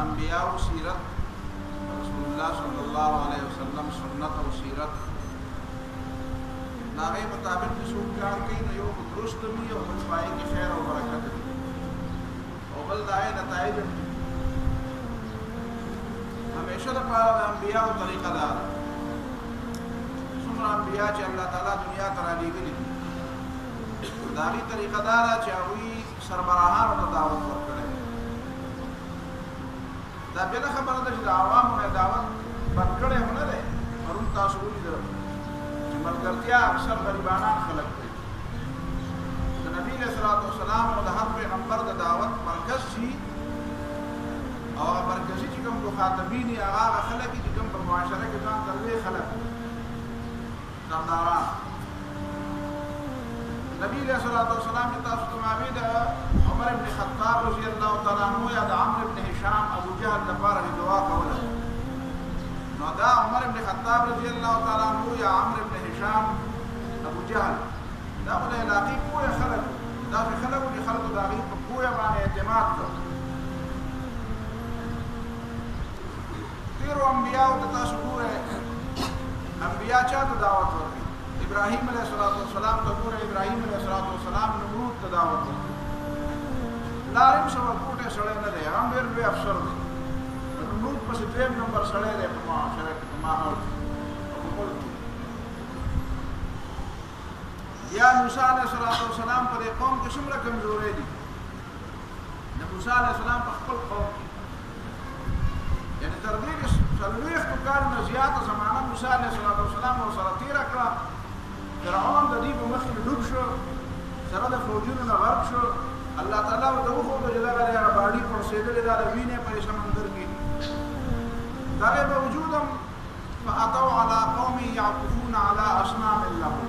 انبیاء و سیرت رسول الله صلی الله علیه وسلم سنت او سیرت ناغه مطابق څوک کار کوي نو یو درست وي او بل پای کې خیر او برکت وي او بل دای نتایج همیشه د پاره انبیاء او طریقه دار څومره انبیاء چې الله تعالی دنیا ته را لېږلي داغي طریقه دار چې هغوی سربراهانو ته دعوت ورکړي دا بله خبره ده چې د عوامو نه دعوت بند کړی خو نه دی پرون تاسو ولیدل چې ملګرتیا اکثر غریبانان خلک دی د نبي علیه الصلاة والسلام او د هر پیغمبر د دعوت مرکز شي او هغه مرکزي چې کوم مخاطبین یې هغه خلک چې کوم په معاشره کې ځان ته لوی خلک سرداران نبی علیہ الصلوۃ والسلام تاسو ته ماوی د عمر ابن خطاب رضی الله تعالی عنہ یا د عمرو ابن هشام ابو جهل لپاره دعا کوله نو دا عمر ابن خطاب رضی الله تعالی عنہ یا عمرو ابن هشام ابو جهل دا ولې علاقې کوه خلک دا خلکو چې خلکو دا غي په کوه باندې اعتماد کړ تیرو انبیاء او تاسو ګوره انبیاء چا ته دعوت ورکړي ابراهيم عليه الصلاه والسلام ته ګوره ابراهيم عليه الصلاه والسلام نمرود ته دعوت ورکړي لارم شو کوټه سره نه دی هم ډېر لوی افسر دی نمرود په سیم نمبر سره دی په معاشره کې په ماحول یا موسی عليه السلام په قوم کې څومره کمزوري دي موسی عليه السلام په خپل قوم یعنی تر دې چې څلوېښت کالونه زیاته زمانه موسی علیه السلام ورسره تېره کړه فرعون د دې په مخ کې ډوب شو سره د فوجونو نه غرق شو الله تعالی ورته وښوده چې دغه هغه باډي پړسېدلې ده د وینې په سمندر کې د هغې باوجود هم فاتوا على قوم یعکفون على اصنام لهم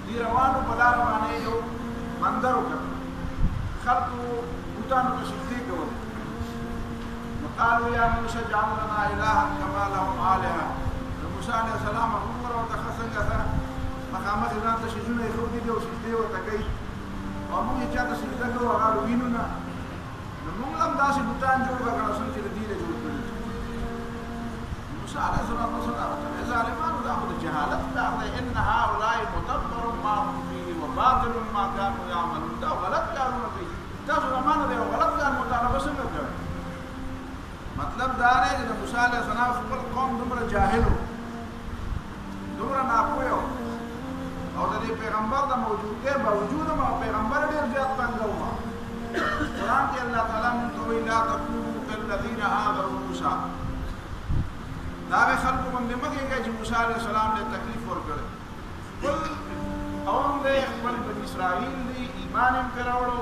دې روانو په لاره باندې یو مندر وکړ خلکو بوتانو ته سجدې کولې قالوا يا موسى اجعل لنا إلها كما لهم آلهة موسى عليه السلام أمور وتخصنك مقامات إذا أنت شجون يخوضي دي وسجدي وتكي وأمو يجاد سجدك وقالوا ويننا نمون لم داسي بطان جوڑ بقى رسول جلدين جوڑ موسى عليه السلام إذا علمان داخل الجهالة داخل إن هؤلاء مدبر ما هم فيه وباطل ما كانوا يعملون دا غلط كانوا فيه تاسو رمانه دي وغلط كانوا مطالبة سنة جوڑ مطلب دا دی چې موسی علیه السلام خپل قوم دومره جاهل دومره ناپوه او د دې پیغمبر د موجودګۍ باوجود هم پیغمبر ډېر زیات تنګ و قرآن کې الله تعالی موږ ته وایي لا تکونوا کالذین آذوا موسی دا هغه خلکو باندې مه کېږئ چې موسی علیه السلام ته تکلیف ورکړی خپل قوم دی خپل بني اسرائیل دی ایمان یې پرې راوړو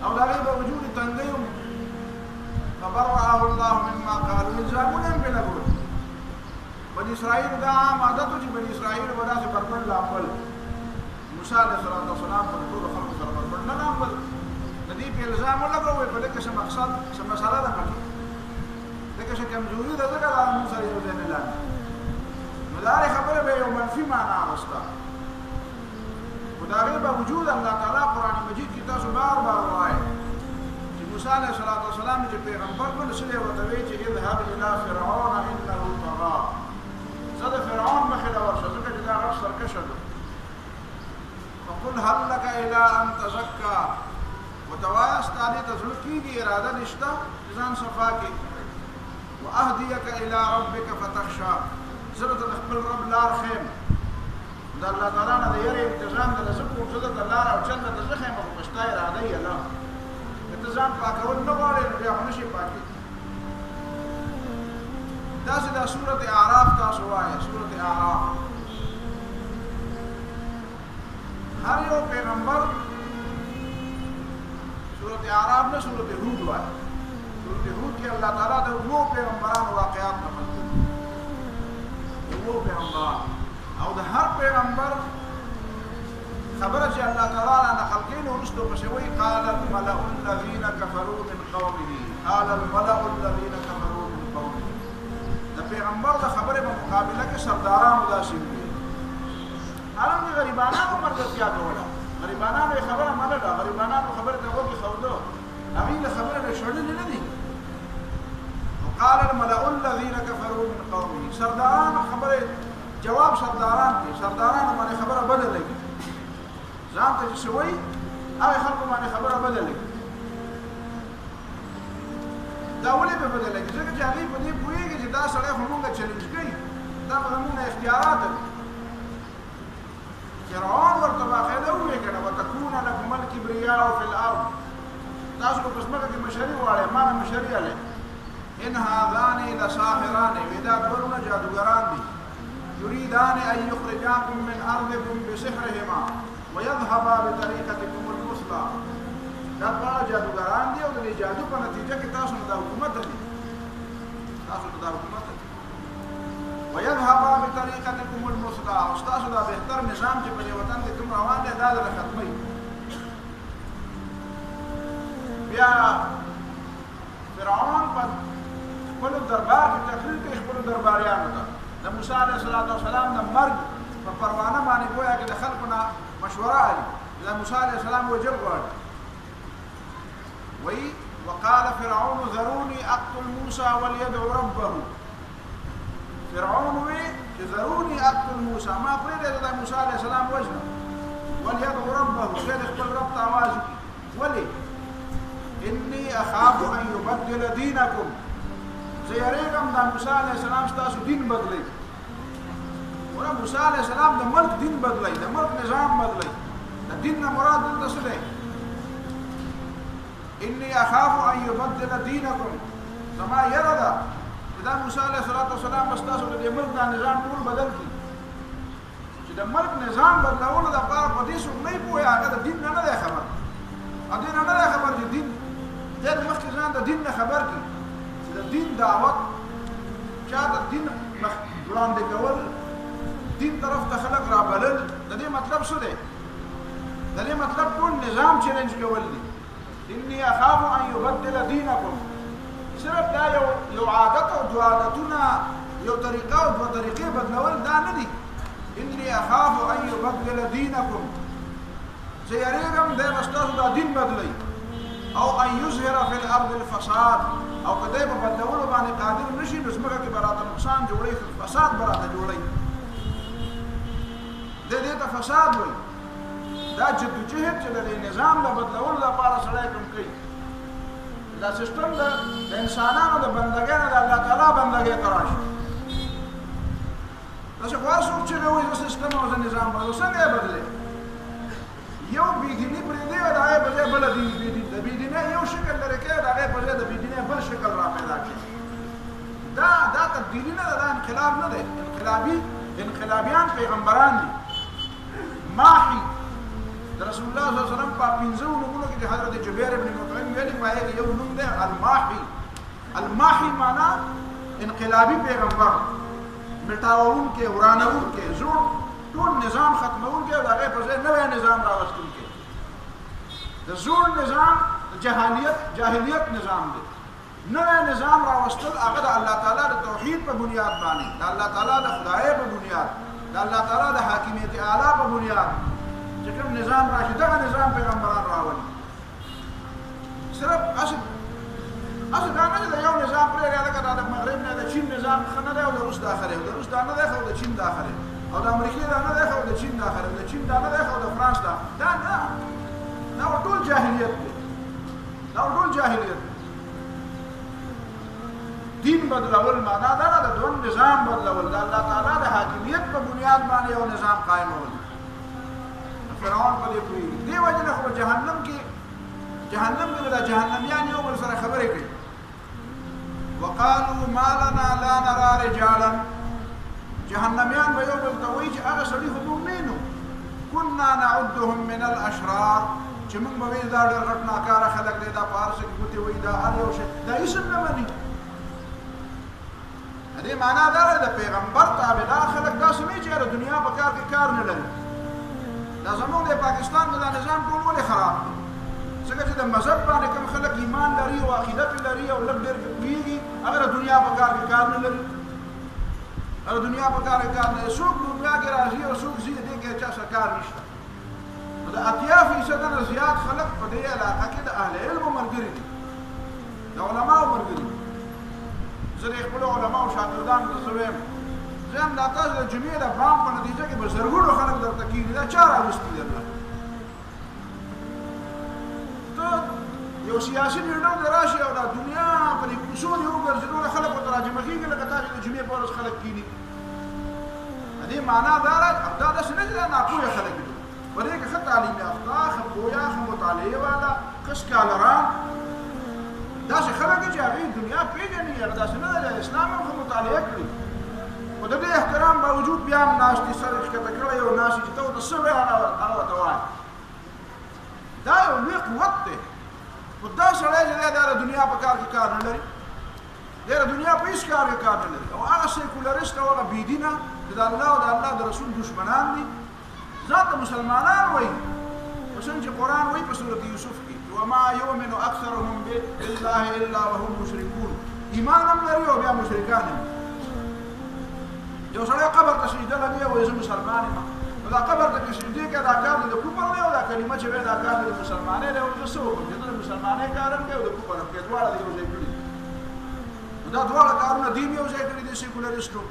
او د هغې باوجود تنګۍ هم فبرأه الله مما قالوا الزامون بلغوا بني اسرائيل دا عام عادتو چې بني اسرائيل ودا سے بربر لاپل موسی علیہ السلام په ټول خلکو سره بربر نه لاپل ندی په الزام لګوي په دغه څه مقصد څه مساله ده پکې دغه څه کمزوري ده ځکه دا موسی یو ځای نه لاندې مدار خبره به یو منفي معنا واست خدای په وجود الله تعالی قران مجید کې تاسو بار وایي موسی علیہ السلام چې پیغمبر په نسله وتوي چې اذهب الى فرعون انه طغى زاد فرعون مخه دا ورشه ځکه چې دا غر سرکشه ده فقل هل لك الى ان تزكى وتواس تعالی تزکیږي اراده نشته ځان صفا کې واهديك الى ربك فتخشى زرت خپل رب لار خیم دا الله تعالی نه یې انتظام د رزق او زړه د لار او جنت د زخه مخ پښتا اراده یې الله ځان پاکول نه غواړي نو بیا هم نشي پاکي داسې دا سورة اعراف تاسو وایه سورة اعراف هر یو پیغمبر سورة اعراف نه سورة هود وایه سورة هود کې الله تعالی د نو پیغمبرانو واقعات نقل کړي نو پیغمبر او د هر پیغمبر خبره چې الله تعالی نقل کړي نو رسول بشوي قال الملأ الذين كفروا من قومه قال الملأ الذين كفروا من قومه د پیغمبر د خبره په مقابله کې سردارانو داسې دي هغه غریبانو مرګتیا کوله غریبانو خبره منله غریبانو خبره ته وګي خوده هغه له خبره له شړل نه دي الملأ الذين كفروا من قومه سرداران خبره جواب سرداران باندې خبره بدل لګي ځان ته شوي هغه خلکو باندې خبره بدل لګي دا ولې به بدل لګي ځکه چې هغه په دې پوهیږي چې دا سړی خو مونږه چیلنج کوي دا به مونږه اختیارات دي فرعون ورته باقاعده وویل کړه وتكون لكم الكبرياء في الارض تاسو په اسمه کې مشري واړه ما مشري علي ان هذان لساحران ودا دورنا جادوګران دي يريدان ان يخرجاكم من ارضكم بسحرهما ويذهبا بطريقتكم المثلى دا په جادوګران دي او د جادو په نتیجه کې تاسو د حکومت دي تاسو د حکومت دي ويذهبا بطريقتكم المثلى استاسو دا بهتر نظام چې په وطن کې کوم روان دي دا د ختمي بیا فرعون په خپل دربار کې تقریر کوي خپل درباریانو ته د موسی علیه السلام د مرګ په پروانه باندې گویا کې د خلکو نه مشوره علي د موسی علیه السلام وجل غواړي وی وقال فرعون ذروني اقتل موسى وليدعو ربه فرعون وی ذروني اقتل موسى ما پرېږده د موسی علیه السلام وجنه وليدعو ربه دې خپل رب ته आवाज وکړي ولې اني اخاف ان يبدل دينكم زيريكم دا موسی علیہ السلام تاسو دین بدلی ورا موسی علیہ السلام د ملک دین بدلی د ملک نظام بدلی د دین نه مراد د څه دی اني اخاف ان يبدل دينكم زما يردا دا موسی علیہ السلام تاسو د ملک دا نظام ټول بدل کی چې د ملک نظام بدلول د پاره په دې څه نه پوهه هغه د دین نه نه خبر ا دین نه نه خبر چې دین دې مخکې ځان د دین نه خبر کی د دین دعوت چا د دین وړاندې کول دین طرف ته خلق را بلل د دې مطلب څه دی د دې مطلب ټول نظام چیلنج کول دي اني اخاف ان يبدل دينكم صرف دا یو عادت او دو عادتونه یو طریقه او دو طریقې بدلول دا نه دي اني اخاف ان يبدل دينكم سيريكم د مستاسو دا دین بدلی او ان يظهر في الارض الفساد او کدی په بدلولو باندې قادر نشي نو څنګه کې براته نقصان جوړي فساد براته جوړي د دې ته فساد وي دا جدوجہد چې د نظام د بدلولو لپاره سړی کوم کوي دا سیستم د انسانانو د بندګانو د الله تعالی بندګۍ تراشي تاسو خاصو چې وایي د سیستم او د نظام په څنګه بدلې یو بيدینی پرې دی دا یې بل بل دی د بيدینه یو شکل لري کې دا یې بل د بيدینه بل شکل را پیدا کړي دا تبدیلی نه دا انقلاب نه دی انقلابیان پیغمبران دي ماحي رسول الله صلی الله علیه وسلم په پنځو نومونو کې حضرت جبیر ابن مطعم ویلي پایې یو نوم دی الماحي معنا انقلابی پیغمبر مټاوون کې ورانون کې زوړ ټول نظام ختمون کې دا غي په ځای نوې نظام راوستل کې د زوړ نظام جاهلیت نظام دی نوې نظام راوستل هغه د الله تعالی د توحید په بنیاد باندې د الله تعالی د خدای په بنیاد د الله تعالی د حاکمیت اعلی په بنیاد چې کوم نظام راشي دغه نظام پیغمبران راولي صرف اصل دا نه دی یو نظام پرې راځي دا د مغرب نه د چین نظام خنه دی او د روس داخله د روس نه دی خو د چین داخله او د امریکا نه دی خو د چین داخله د چین نه دی خو د فرانس دا نه ټول جاهلیت دی دا ټول جاهلیت دین بدلول معنا دا د دوه نظام بدلول د الله تعالی د حاکمیت په بنیاد باندې یو نظام قائمول فرعون په دې کوي دی وجه خو جهنم کې د جهنميان یو بل سره خبرې کوي وقالوا ما لنا لا نرى رجالا جهنميان به یو بل ته وایي چې هغه سړي خو موږ نه نو كنا نعدهم من الاشرار چې موږ به دا ډېر غټ ناکاره خلک دی دا پارس کې ګوتې وایي دا هر یو شی دا هیڅ نه مني دې معنا دا د پیغمبر تابعدار خلک داسې نه چې د دنیا په کار کې کار نه لري دا زموږ د پاکستان د نظام ټول ولې خراب دی څنګه چې د مذهب باندې کوم خلک ایمان لري او عقیدت لري او لږ ډېر کوي هغه دنیا په کار کې کار نه لري هغه دنیا په کار کې کار نه څوک دنیا کې راځي او څوک زی دې کې چې سرکار نشته د اتیا فیصد نه زیات خلک په دې علاقه کې د اهل علم مرګري دي د علماء مرګري زه د خپلو علماو شاګردانو ته څه وایم، زه هم دا تاسو د جمعې د بام په نتیجه کې به زرګونو خلک درته کېږي، دا چا راوستي دي الله؟ ته یو سیاسي لیډر دې راشي او دا دنیا په دې کوڅو دې وګرځي، نور خلک ورته راجمع کېږي لکه تا چې د جمعې په ورځ خلک کېني. د دې معنا دا ده دا داسې نه دي دا ناپوهه خلک دي، په دې کې ښه تعلیم یافته، ښه پوهه، ښه مطالعې والا، ښه سکالران، داسې خلک دي چې هغوی دنیا پېژني، هغه داسې نه ده اسلام هم ښه مطالعه کړي، خو د دې احترام باوجود بیا هم ناست دي، سر یې ښکته کړی او ناست دي چې ته ورته څه وایې هغه ورته وایه. دا یو لوی قوت دی. خو دا سړی چې دی دا د دنیا په کار کې کار نه لري، دی د دنیا په هېڅ کار کې کار نه لري، او هغه سیکولرست او هغه بېدینه چې د الله او د الله د رسول دشمنان دي، ځان ته مسلمانان وایي، په څنګه چې قرآن وایي په سورت یوسف کې وما یؤمن اکثرهم بالله الا وهم مشرکون، ایمان هم لري او بیا مشرکان هم. یو سړی قبر ته سجده لګوي او وایي زه مسلمان یم، نو دا قبر ته چې سجدې کوي دا کار دی د کفر دی او دا کلمه چې وایي دا کار دی د مسلمانۍ دی، او زه څه وکړم چې ته د مسلمانۍ کار هم کوې او د کفر هم کوې، دواړه دې یو ځای کړي. نو دا دواړه کارونه دین یو ځای کړي دي سیکولرستو،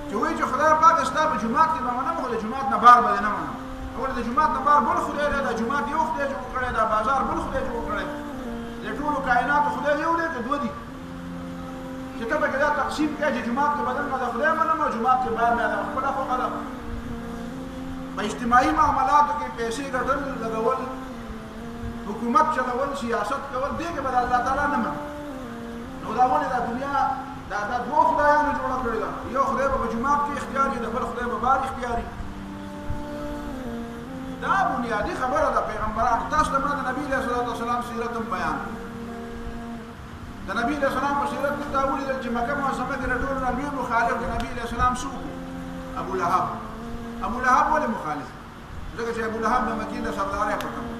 چې وایي چې خدای پاک ستا په جومات کې به منم، خو د جومات نه بار به دې نه منم. ولې د جومات نه بار بل خدای دی، دا جومات یو خدای جوړ کړی، دا بازار بل خدای جوړ کړی، د ټولو کائناتو خدای یو دی که دوه دي؟ چې ته پکې دا تقسیم کوې چې جومات کې بدل نه د خدای منم او جومات کې بار نه ده، خپله خوښه ده. په اجتماعي معاملاتو کې پیسې ګټل، لګول، حکومت چلول، سیاست کول، دې کې به د الله تعالی نه منم. نو دا ولې دا دنیا دا دوه خدایانو جوړه کړې ده، یو خدای به په جومات کې اختیاري، د بل خدای به بار اختیاري. دا بنیادی خبره ده پیغمبرانو. تاسو ته ما د نبي علیه الصلاة والسلام سیرت هم بیان کړو. د نبي علیه السلام په سیرت کې دا ولیدل چې مکه معظمه کې د ټولو نه لوی مخالف د نبي علیه السلام څوک و؟ ابو لهب. ابو لهب ولې مخالف؟ ځکه چې ابو لهب د مکې د سردارۍ پټه و.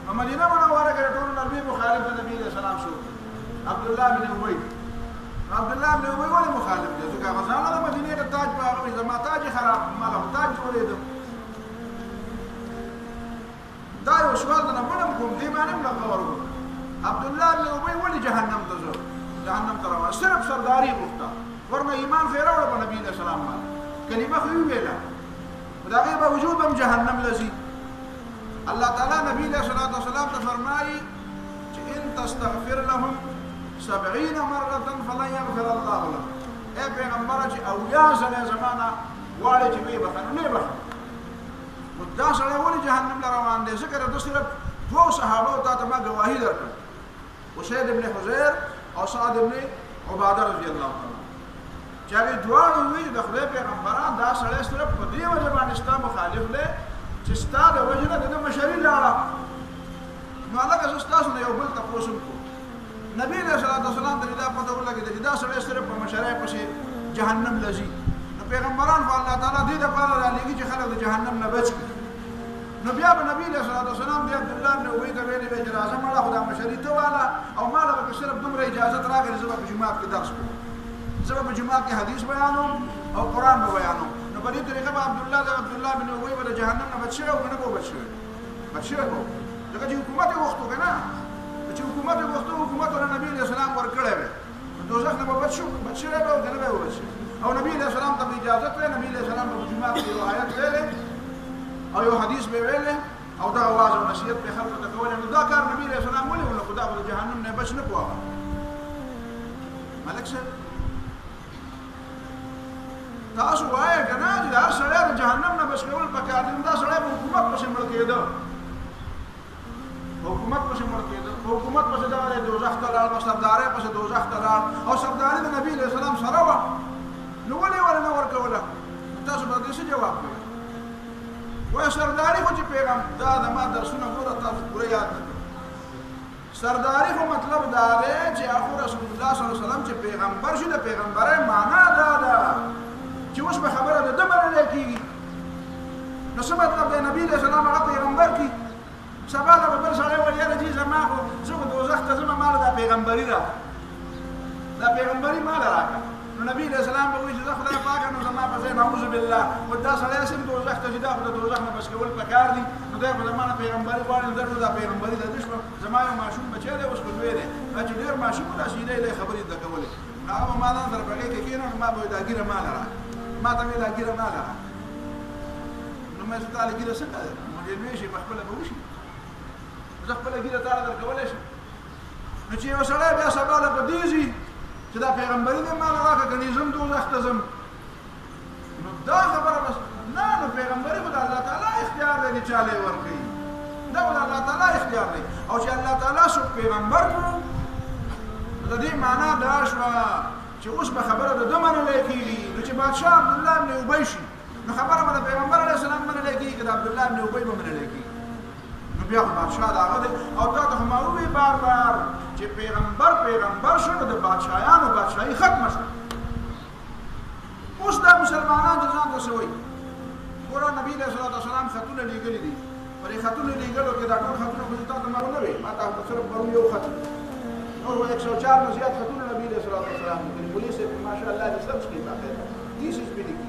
په مدینه منوره کې د ټولو نه لوی مخالف د نبي علیه السلام څوک و؟ عبدالله بن ابی. عبدالله بن ابی ولې مخالف دی؟ ځکه هغه ځانه د مدینې د تاج په هغه وایي زما تاج یې خراب، ما له تاج جوړېده. دا یو سوال د نه منم کوم، دې باندې هم لږ غور وکړه. عبدالله بن ابی ولې جهنم ته ځو؟ جهنم ته روان، صرف سرداري غوښته، ورنه ایمان خو یې راوړه په نبي علیه السلام باندې، کلمه خو یې وویله، خو د هغې باوجود هم جهنم له ځي. الله تعالی نبي علیه الصلاة والسلام ته فرمایي چې ان تستغفر لهم 70 مرة فلن یغفر الله لهم. ای پیغمبره چې 80 ځله زما نه غواړې چې ویې بخښه، نو نه یې بخښه. نو دا سړی ولې جهنم له روان دی؟ ځکه د ده صرف دوو صحابو تا ته ما ګواهي درکړه، اسید بن حضیر او سعد بن عباده رضی الله عنه، چې هغې دواړو وویل د خدای پیغمبران دا سړی صرف په دې وجه باندې ستا مخالف دی چې ستا د وجې نه د ده مشري لاړه. نو هلکه زه ستاسو نه یو بل تپوس هم کوم، نبي علیه الصلاة والسلام ته دا پته ولګېده چې دا سړی صرف په مشرۍ پسې جهنم له ځي. نو پیغمبران خو الله تعالی دې دپاره رالېږي چې خلک د جهنم نه بچ کړي. نو بیا به نبي علیه الصلاة والسلام دې عبدالله بن ابی ته ویلې وی چې راځه مړه خو دا مشري ته واله او ما له به که صرف دومره اجازت راکړې زه به په جومات کې درس کوم، زه به په جومات کې حدیث بیانوم او قرآن به بیانوم. نو په دې طریقه به عبدالله بن ابی به د جهنم نه بچ شوی او که نه به بچ شوی؟ بچ شوی به، ځکه چې حکومت یې غوښتو که نه، چې حکومت یې غوښتو حکومت له نبي علیه السلام ورکړی وی، نو دوزخ نه به بچ شوی به او که نه به وبچ شوی. او نبي علیه السلام ته به اجازت وی، نبي علیه السلام به په جومات کې یو آیت ویلی او یو حدیث به ویلی او دا واعظ او نصیحت به خلکو ته کولی. نو دا کار نبي علیه السلام ولې ونه کړو؟ دا خو د جهنم نه بچ نه کړو. هغه ملک صاحب تاسو وایه که نه چې د هر سړی د جهنم نه بچ کول پکار دي، نو دا سړی به حکومت پسې مړ کېده، حکومت پسې مړ کېده، حکومت پسې دغه دی دوزخ ته لاړ، په سردارۍ پسې دوزخ ته لاړ، او سرداري د نبي علیه السلام سره وه، نو ولې ولې نه ورکوله؟ تاسو به دې څه جواب کوئ؟ وایه سرداري خو چې دا د ما درسونه ګوره تاسو پوره یاد نه کړئ. سرداري خو مطلب دا دی چې اخو رسول الله صلی الله علیه وسلم چې پیغمبر شي، د پیغمبرۍ معنا دا ده چې اوس به خبره د ده منلی کېږي. نو څه مطلب دی؟ نبي علیه السلام هغه پیغمبر کړي، سبا ته به بل سړی وایي یاره جي زما خو زه خو دوزخ ته ځمه، ما له دا پیغمبري راکړه، دا پیغمبري ما له راکړه. نو نبي علیه السلام به وایي چې زه خدای پاکه نو زما په ځای نعوذ بالله و دا سړی هسې هم دوزخ ته چې دا خو د دوزخ نه بچ کول پکار دي، نو دی خو زما نه پیغمبري غواړي، نو دا پیغمبري د ده شوه. زما یو ماشوم بچی دی اوس خو لوی دی، دا چې ډېر ماشوم و دا سیده یې خبرې زده کولې، هغه ما ځان سره بغې کې کېنو ما به دا ګیره ماله را ما ته مې دا ګیره ماله را نو مې څه تعالی ګیره څه کوي مونږ یې شي په خپل به وشي زه خپل ګیره تعالی درکولای شم نو چې یو سړی بیا سبا له بدیږي چې دا پیغمبري دې ماله راکړه کني زم دوزخ ته زم نو دا خبره بس نه نو پیغمبري خو د الله تعالی اختیار دی چې چاله ورکړي دا د الله تعالی اختیار دی او چې الله تعالی سو پیغمبر کړو د دې معنا دا شو چې اوس به خبره د دمن لیکيږي نو چې بادشاہ عبد الله بن ابي شي نو خبره به پیغمبر علیه السلام باندې لیکيږي چې عبد الله بن ابي باندې لیکيږي نو بیا بادشاہ دا غوډه او دا ته ماوي بار بار چې پیغمبر شنو د بادشاہانو بادشاہي ختم شو اوس دا مسلمانان ځان ته سوي ګور نبی له صلوات والسلام خطونه لګلې دي پرې خطونه لګلو کې دا ټول خطونه خو تاسو مارو نه وي ما تاسو صرف پرو یو خط نور 104 نه زیات خطونه نبی له صلوات والسلام د پولیس په ماشاء الله د سب کې باقاعده دیس اس بلی کی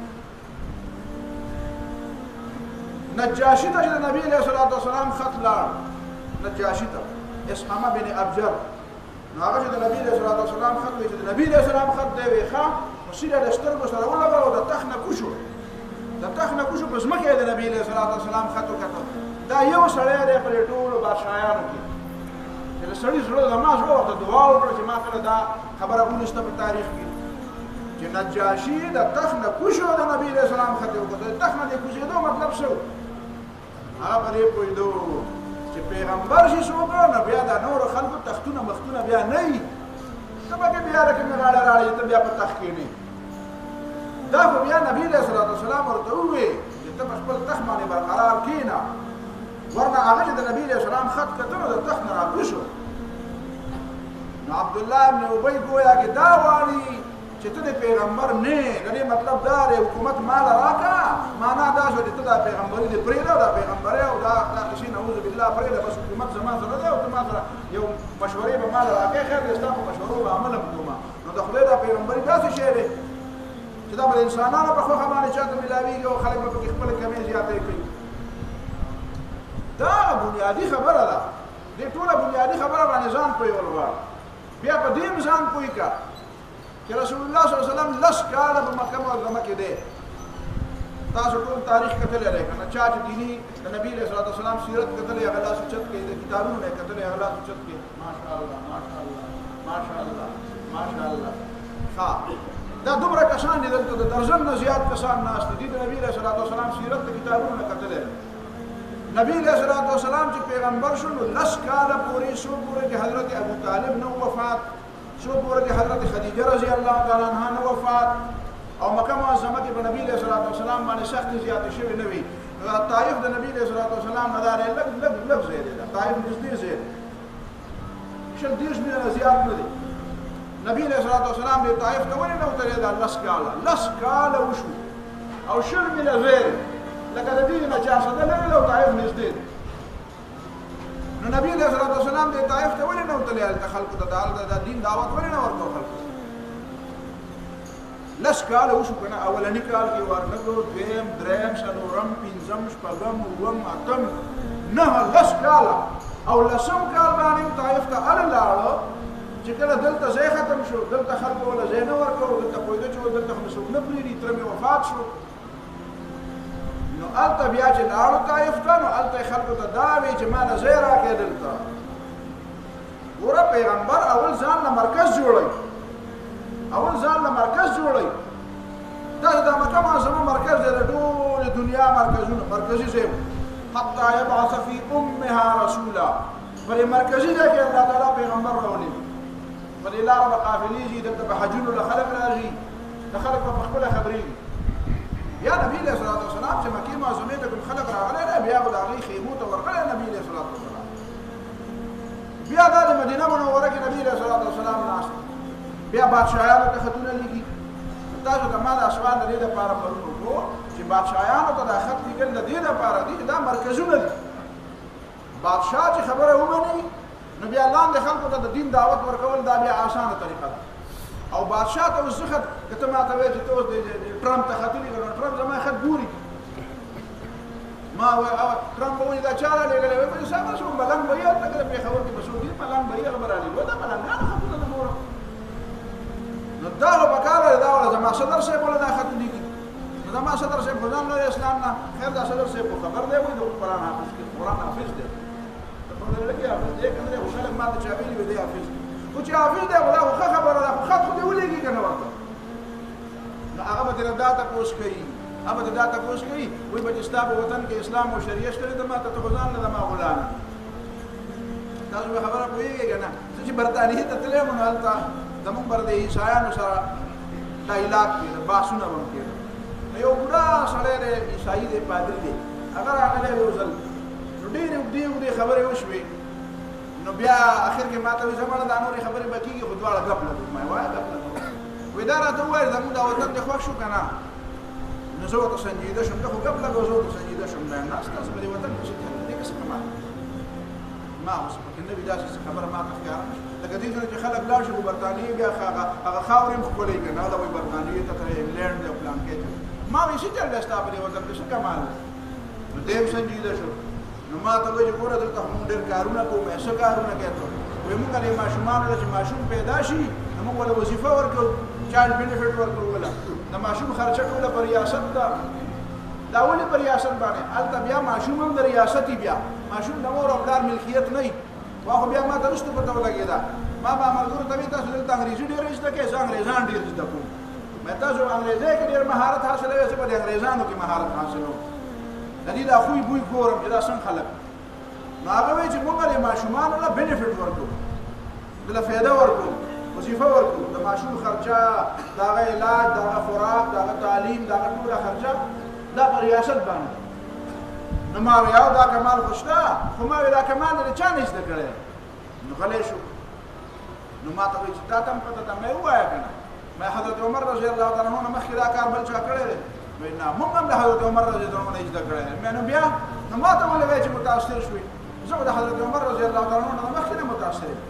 نجاشی ته د نبی له صلوات والسلام خط لاړ نجاشی ته اسحامه بن ابجر نو هغه د نبی له صلوات والسلام خط وی چې د نبی له سلام خط دی وی ښا مسیره د سترګو سره ولګو او د تخنه کوشو په ځمکه د نبی له صلوات والسلام خط وکړو دا یو سړی دی پر ټولو بادشاہانو کې چې سړی زړه نماز وکړه دعا وکړه چې ما سره دا خبره ونشته په تاریخ کې چې نجاشی د تخنه کوشو د نبی له سلام خط وکړو تخنه د کوشیدو مطلب څه هغه پرې پویدو چې پیغمبر شي څوک نو بیا دا نور خلکو تختونه مختونه بیا نه وي کله کې بیا راکې مراله راړي ته بیا په تخت کې نه دا خو بیا نبی له صلوات والسلام ورته وې چې ته خپل تخت باندې برقرار کینا ورنه هغه د نبی له سلام خط کتنو د تخت نه راکوشو نو عبد الله ابن ابي گویا کې دا وایي چې ته د پیغمبر نه غني مطلب دا حکومت مال راکا معنا دا شو چې ته د پیغمبري د پرېدا د پیغمبري او دا شي نعوذ بالله پرېدا بس حکومت زما سره ده او ته ما سره یو مشورې به مال راکې خیر دې ستاسو مشورو به عمل کوما نو د خدای د پیغمبري داسې شی دی چې دا به انسانانو په خوخه باندې چاته ملاويږي او خلک به خپل کمې زیاتې کوي دا بنیادی خبره ده دې ټوله بنیادی خبره باندې ځان پوي ولور بیا په دې ځان پوي کا چې رسول الله صلی الله علیه وسلم لس کاله په مکه معظمه کې دی تاسو ټول تاریخ کتلې لرئ کنه چا چې دینی د نبی صلی الله علیه وسلم سیرت کتلې هغه لا سوچت کې د کتابونو نه کتلې هغه لا سوچت کې ماشاءالله ها دا دومره کسان دي دلته د درجن نه زیات کسان ناست دي د نبی صلی الله علیه وسلم سیرت د کتابونو نه کتلې نبی صلی الله علیه وسلم چې پیغمبر شو لس کاله پورې شو پورې چې حضرت ابو طالب نو وفات شو پورې حضرت خدیجه رضی الله تعالی عنها نو وفات او مکه معظمه کې نبی صلی الله علیه وسلم باندې سخت زیات شوی نه وي طائف د نبی صلی الله علیه وسلم مدار لګ زیات ده طائف نږدې زیات شل دیش مې زیات نه دي نبی صلی الله علیه وسلم د طائف ته ولې نو ترې دا لس کاله وشو او شل مې زیات لکه د دې نه چې اساده نه له طائف نږدې نو نبی صلی الله علیه وسلم د طائف ته ولې نو تلل خلکو ته د دین دعوت ولې نه ورکو خلکو لس کال وشو کنه اولنی کال کې ورنګو دویم دریم څلورم پنځم شپږم اووم اتم نه لس کال او لسم کال باندې طائف ته لاړو چې کله دلته ځای ختم شو دلته خلکو ولا ځای نه ورکو دلته پوهیدو چې دلته مسوک نه پریږدي تر مې وفات شو نو الته بیا چې لاړو طائف ته نو الته خلکو ته دا وی چې ما نه ځای راکې دلته ګوره پیغمبر اول ځان له مرکز جوړوي دا د مکه معظمه مرکز دی د ټولې دنیا مرکزي ځای حتی یبعث فی امها رسولا بلې مرکزي ځای کې الله تعالی پیغمبر راولي بلې لاره به قافلې ځي دلته به حجونو له خلک راځي د خلک به په خپله خبرېږي یا نبی علیه الصلاة والسلام چې مکې معظمې ته کوم خلک راغلی دی بیا به د هغې خیمو ته ورغلی نبی علیه الصلاة والسلام بیا دا د مدینه منوره کې نبی علیه الصلاة والسلام ناست بیا بادشاهانو ته خطونه لیکي تاسو ته ما د اسوان د دې دپاره پرون وکړو چې بادشاهانو ته دا خط لیکل د دې دپاره دي چې دا مرکزونه دي بادشاه چې خبره ومني نو بیا لاندې خلکو ته د دین دعوت ورکول دا بیا اسانه طریقه ده او بادشاه ته اوس خط که ته ماته وایې چې ته اوس ټرمپ ته خط لیکل نو ټرمپ زما خط ګوري ما وایي ټرمپ به وایي دا چا رالېږلی وایي بلې صاحب شو ملنګ به یې هلته پېښور کې به څوک دي ملنګ به یې هغه به رالېږي دا ملنګانو خطونه د نورو نو دا خو پکار دا ولا زما صدر صاحب ولا دا خط لیکي زما صدر صاحب خو ځان له اسلام نه خیر دا صدر صاحب خبر دی وای د قرآن حافظ کې قرآن حافظ دی په دې لګي حافظ دی کنه خو خلک ما ته چابېلی وي دی حافظ خو چې حافظ دی ولا خو خبره ده خو خط خو دی ولېږي کنه ورته نو هغه به دې دا تاسو کوي هغه دې دا تاسو کوي وای په اسلام وطن کې اسلام او شریعت شته د ما ته ځان نه ما غلام تاسو خبره کوي کنه چې برتانیې ته تلې مونږ حالت زمون بر د عیسایانو سره ډایلاګ کې باسونه وم کې یو بډا سړی دی عیسائی دی پادری دی هغه راغلی یو ځل نو ډېرې خبرې وشوې نو بیا اخر کې ما ته وایي زما دا نورې خبرې به کېږي خو دواړه ګپ لګو ما وایه ګپ لګو وایي دا راته وویل زموږ دا وطن دې خوښ شو که نه نو زه ورته سنجیده شوم ته خو ګپ لګو زه ورته سنجیده شوم دا ناست تاسو په دې وطن کې څه کوي دې که څه کمال ما اوس پکې نه وي داسې خبره ما ته ښکاره نه شوه لکه دې ځای چې خلک لاړ شي خو برطانیې بیا هغه خاورې هم ښکلې که نه دا وایي برطانیې ته تللی انګلینډ دی او پلان کې ما وایي څه چل دی ستا په دې وطن کې څه کمال دی نو دې هم سنجیده شو نو ما ته وایي چې ګوره دلته خو موږ ډېر کارونه کوو څه کارونه کوې ته وایي موږ دې ماشومانو ته چې ماشوم پیدا شي نو موږ له وظیفه ورکړو چایلډ بینیفټ ورکړو وله د ماشوم خرچه ټوله په ریاست ده دا ولې په ریاست باندې هلته بیا ماشوم هم د ریاست بیا ماشوم د مور او پلار ملکیت نه وي واخو بیا ما ته رسته پته ولګېده ما به ملګرو ته وایي تاسو دلته انګریزي ډېر زده کوئ زه انګریزان ډېر زده کوم تاسو انګریزۍ کې ډېر مهارت حاصلوئ زه به د انګریزانو کې مهارت حاصلوم د دې دا خوی بوی ګورم چې دا څنګه خلک نو هغه وایي چې موږ د ماشومانو له بینیفټ ورکړو دله فایده ورکړو وظیفه ورکړو د ماشوم خرچه د هغه علاج د هغه خوراک د هغه تعلیم د هغه ټوله خرچه دا په ریاست باندې نو ما وایي او دا کمال خو شته خو ما وایي دا کمال د چا نه زده کړی نو غلی شو نو ما ته وایي چې تا ته هم پته ده ما یې ووایه که نه ما حضرت عمر رضی الله تعالی عنه نه مخکې دا کار بل چا کړی دی وایي نه موږ هم د حضرت عمر رضی الله عنه نه زده کړی دی نو بیا نو ما ته ولې وایي چې متاثر شوې زه د حضرت عمر رضی الله تعالی عنه نه مخکې نه متاثر یم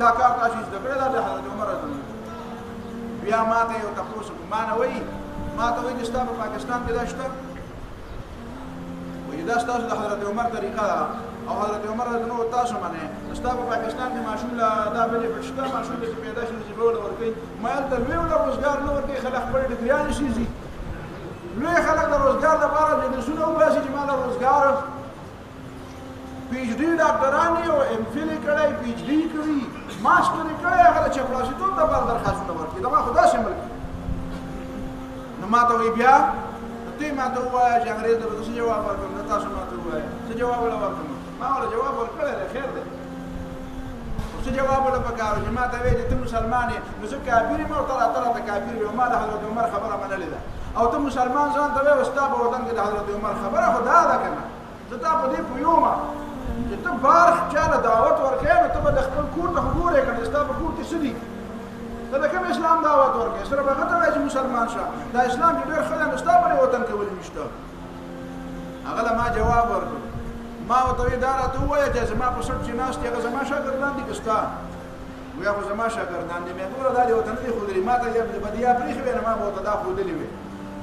دا کار تاسو زده کړی دا د حضرت عمر رضی الله بیا ما ته یو تپوس ما نه وایي ما ته وایي چې ستا په پاکستان کې دا شته وایي دا ستاسو د حضرت عمر طریقه ده او حضرت عمر رضی الله تاسو منې ستا په پاکستان کې ماشوم له دا بینیفټ شته ماشوم چې پیدا شي وظیفه وله ورکوي ما هلته لوی وله روزګار نه ورکوي خلک خپل ډګریانې شي ځي لوی خلک د روزګار لپاره جنسونه وباسي چې ما له روزګار پی ایچ ډي ډاکټران یې او ایم فل یې کړی پی ایچ ډي کوي ماسټر یې کړی هغه د چپړاسیتوب لپاره درخواستونه ورکوي دغه خو داسې ملک نو ما ته وایي بیا ته ما ته ووایه چې انګرېز ته به څه جواب ورکړم نه تاسو ما ته ووایه څه جواب وله ورکړم ما وله جواب ورکړی دی خیر دی خو څه جواب وله پکار چې ما ته وایي چې ته مسلمان یې نو زه کافر یم او ته راته کافر وي او ما د حضرت عمر خبره منلې ده او ته مسلمان ځان ته وایې ستا په وطن کې د حضرت عمر خبره خو دا ده که نه زه تا په دې پوهېږم چې ته بار چا له دعوت ورکوې نو ته به د خپل کور ته خو ګورې که نه ستا په کور کې څه دي ته د کوم اسلام دعوت ورکوې صرف هغه ته وایې چې مسلمان شه دا اسلام چې ډېر ښه دی نو ستا په دې وطن کې ولې نشته هغه له ما جواب ورکړ ما ورته وایي دا راته ووایه چې زما په سټ چې ناست دي هغه زما شاګردان دي که ستا وایي هغه زما شاګردان دي مې ګوره دا دې ورته نه دي ښودلي ما ته به دې یا پرېښې وې نو ما به ورته دا ښودلي وې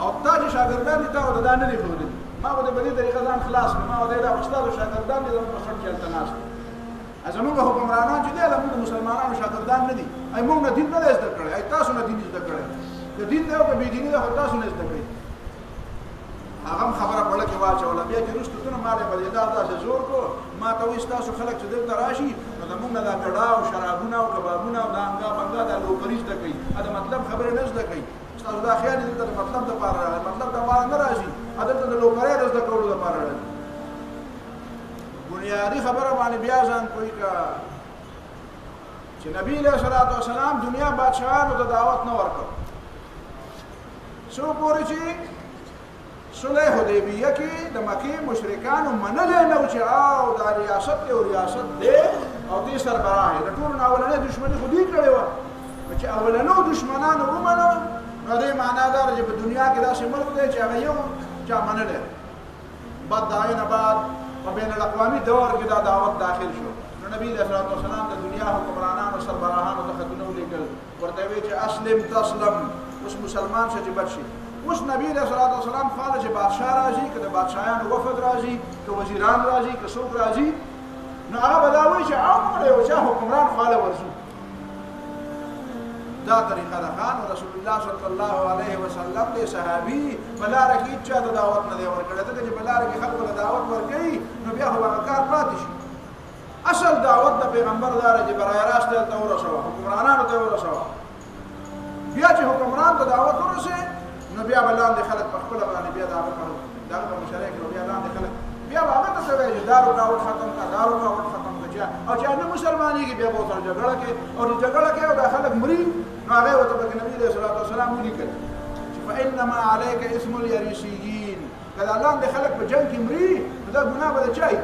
او تا چې شاګردان دي تا ورته دا نه دي ښودلي ما به دې په دې طریقه ځان خلاص کړم ما ورته دا خو ستاسو شاګردان دي زموږ په سټ کې هلته ناست دي زموږ حکمرانان چې دي زموږ د مسلمانانو شاګردان نه دي ای موږ نه دین نه دی زده کړی ای تاسو نه دین زده کړی که دین دی او که بېدیني ده خو تاسو نه زده کړئ هغه هم خبره په لکې واچوله بیا چې وروسته ته نو ما له بلېدا داسې زور کړو ما ته وایي ستاسو خلک چې دلته راشي نو زموږ نه دا ګډا او شرابونه او کبابونه او دا انګا بنګا دا لوبري زده کوي دا مطلب خبرې نه زده کوي ستاسو دا خیال دی دلته د مطلب دپاره راځي مطلب دپاره نه راځي دلته د لوبرۍ د زده کولو دپاره راځي بنیادي خبره باندې بیا ځان پوه که چې نبي علیه الصلاة والسلام دنیا بادشاهانو ته دعوت نه ورکړ څو پورې چې صلح حدیبیه کې د مکې مشرکانو منلی نه و چې او دا ریاست دی او ریاست دی او دې سربراه یې د ټولو نه اولنۍ دښمني خو دوی کړې وه چې اولنو دښمنانو ومنه نو دې معنا دا ده چې په دنیا کې داسې ملک دی چې هغه یو چا منلی بعد د هغې نه بعد په بین الاقوامي دور کې دا دعوت داخل شو نو نبي علیه الصلاة والسلام د دنیا حکمرانانو سربراهانو ته خطونه ولیکل ورته ویې چې اسلم تسلم اوس مسلمان شه چې بچ شي اوس نبی علیه الصلاة والسلام خواله چې بادشاه راځي که د بادشاهانو وفد راځي که وزیران راځي که څوک راځي نو هغه به دا وایي چې موږ د یو چا حکمران خواله ورځو د دا طریقه ده خان رسول الله صلی الله علیه وسلم دې صحابي بلاره کې چا د دعوت نه دی ورکړی ته چې بلاره کې خلکو له دعوت ورکړي نو بیا هغه کار پاتې شي اصل دعوت د پیغمبر دار چې برای راست ته ورسوه حکمرانانو ته ورسوه بیا چې حکمران ته دعوت ورسه نو بیا بلاندې خلک په خپل باندې بیا دعوت کوي دا په مشارکت کې بیا لاندې خلک بیا هغه ته څه وایي دارو راوړ ختم کا دارو راوړ ختم کا او چې نه مسلمانۍ کې بیا به سره جګړه کې او جګړه کې او د خلک مري نو هغه وته په نبی صلی الله علیه وسلم ولیکل چې فانما عليك اسم اليريسيين کله الله د خلک په جنگ کې مري دا ګناه به چای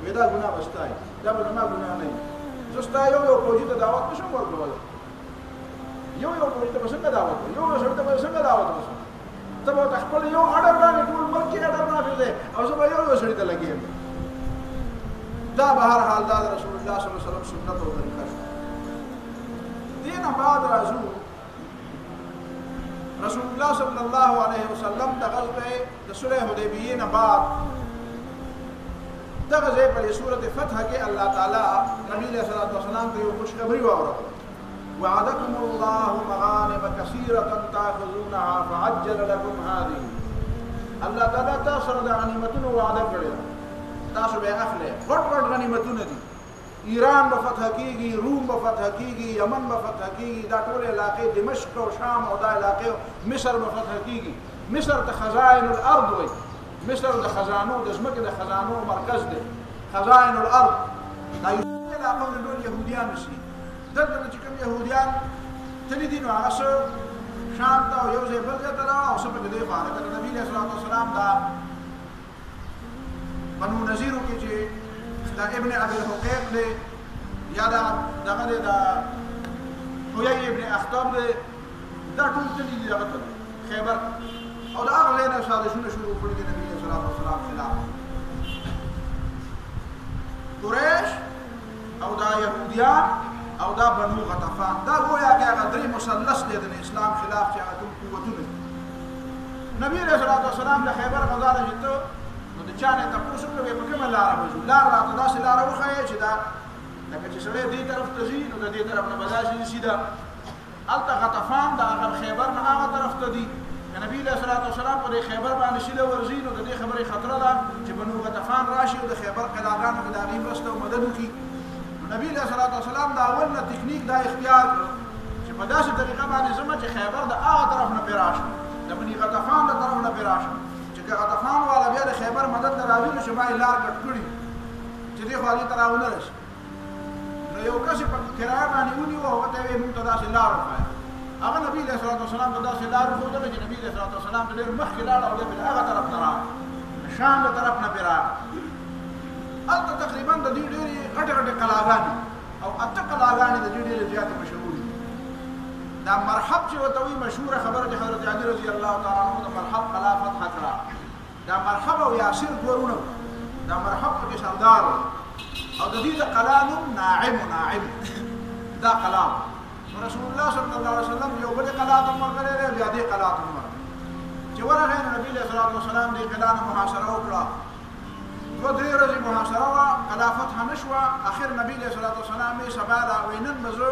ودا ګناه واستای دا به ما ګناه نه زستا یو فوجي ته دعوت نشم ورکول یو فوجي ته څنګه دعوت یو سره ته څنګه دعوت وسه ته به خپل یو اډر باندې ټول ملک کې اډر نه پیلې او زه به یو سره ته لګیم دا به هر حال دا رسول الله صلی الله علیه وسلم سنت او طریقه دین بعد راځو رسول الله صلی الله علیه وسلم د غزوه د صلح حدیبیه نه بعد دا غزوه په سورۃ فتح کې الله تعالی نبی صلی الله علیه وسلم ته یو خوشخبری واورو وعدكم الله مغانم كثيرة تأخذونها فعجل لكم هذه الله تعالی تاسو د غنیمتونو وعده کړی تاسو به اخلي غټ غنیمتونه دي ایران به فتح کیږي روم به فتح کیږي یمن به فتح کیږي دا ټول علاقې دمشق او شام او دا علاقې مصر به فتح کیږي مصر ته خزائن الارض وي مصر د خزانو د ځمکې د خزانو مرکز دی خزائن الارض دا یو علاقه د يهوديان شي دغه چې کوم يهوديان تللی دي نو هغه شام ته یو ځای بل ځای ته او څه په دې باندې د نبی صلی الله علیه وسلم دا بنو نذیر کې چې دا ابن ابي الحقيق دی یا دا دغه دا حوی ابن اخطب دی دا ټول تللی دي هغه خیبر او دا هغه نه سازشونه شروع کړی دي نبی صلی الله علیه وسلم خلاف قریش او دا يهوديان او دا بنو غطفان دا گویا کہ هغه درې مثلث دی د اسلام خلاف چې هغه ټول قوتونه نبی رسول الله صلی الله علیه وسلم د خیبر غزا راځته نو د چانه تاسو کومه په کومه لار وځو لار راته داسې لار وخایي چې دا لکه چې سړی دې طرف ته ځي نو د دې طرف نه بداشي سیده الته غطفان دا هغه خیبر نه هغه طرف ته دي نبی صلی الله علیه وسلم په خیبر باندې شیله ورځي نو د دې خبرې خطر ده چې بنو غطفان راشي او د خیبر قلاګانو کې د غیب رسته او مدد وکړي نبی صلی الله علیه وسلم دا اول نه تکنیک دا اختیار چې په داسې طریقه باندې زما چې خیبر د هغه طرف نه پیراشه د بني غطفان د طرف نه پیراشه چې غطفان والا بیا د خیبر مدد راوړي نو شمال لار کټ کړی چې دې خالي تراونه راشي نو یو کس په کرایه باندې ونی او هغه ته موږ ته داسې لار وایي هغه نبی صلی الله علیه وسلم ته داسې لار خو ته چې نبی صلی الله علیه وسلم ډېر مخکې لاړ او د هغه طرف نه راغی شام د طرف نه پیراشه البته تقریبا د دې ډېری غټه کلاګانې او اته کلاګانې د دې ډېری زیاتې مشهور دي دا مرحب چې وته وی مشهور خبره د حضرت علی رضی الله تعالی عنہ د مرحب قلا فتح کړه دا مرحب او یاسر ګورونه دا مرحب کې سردار او د دې د قلا نوم ناعم دا قلا رسول الله صلی الله علیه وسلم یو بل قلا ته مرغله بیا دې قلا ته مرغله چې ورغه نبی صلی الله علیه وسلم دې قلا نه محاصره وکړه و درې ورځې محاصره وه قلا فتح نه شوه اخر نبی علیه صلات وسلام یې سبا دا وایي نن به زه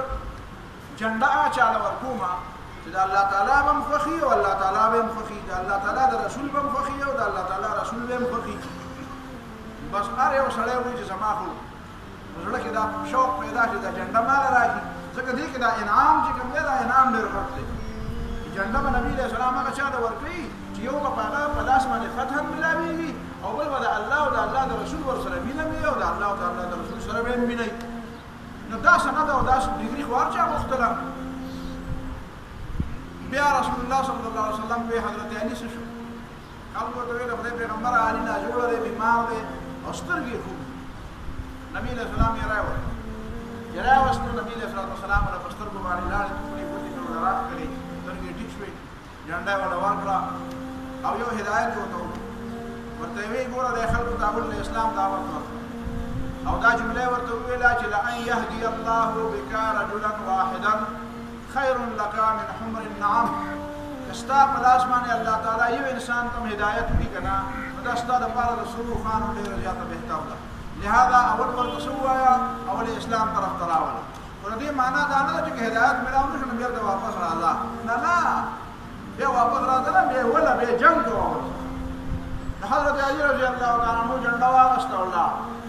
جنډه چاله ورکومه چې د الله تعالی به م خوښي او الله تعالی به م خوښي د الله تعالی د رسول به م خوښي او د الله تعالی رسول به م خوښي بس هر یو سړی وایي چې زما خو زړه کې دا شوق پیدا شي دا جنډه ماله راکړي ځکه دې کې دا انعام چې کوم دی دا انعام ډېر غټ دی جنډه به نبي علیه السلام هغه چا ته ورکوي چې یو به په هغه په لاس باندې فتح ملاوېږي او بل به د الله او د الله د رسول ورسره مینه وي او د الله او د الله د رسول سره به مینه وي نو دا سند او دا ډیګري خو هر چا غوښتله بیا رسول الله صلی الله علیه وسلم په حضرت علی څه شو خلکو ته ویل خدای پیغمبر علی ناجوړه دی بیمار دی او سترګې خو نبی علیه السلام یې راوستو نبی علیه السلام له سترګو باندې لاړې ټولې ګوتې ته راټ کړې سترګې ټیټ شوې جنډه یې ورته ورکړه او یو هدایت یې ورته ورته وی ګوره د خلکو ته د اسلام دعوت ورکړه او دا جمله ورته ویله چې لئن یهدي الله بک رجلا واحدا خیر لك من حمر النعم استا په لاس باندې الله تعالی یو انسان ته هدایت وکړي کنه دا ستا د پاره د سرو خان ډېر زیاته بهتر ده لہذا اول ورته سوایا اول اسلام طرف تراوله ورته معنا دا نه چې هدایت ملاو نشو بیا ته واپس راځه نه بیا واپس راځه بیا ولا بیا جنگ کوو حضرت علی رضی الله تعالی عنہ جنډا واغسته الله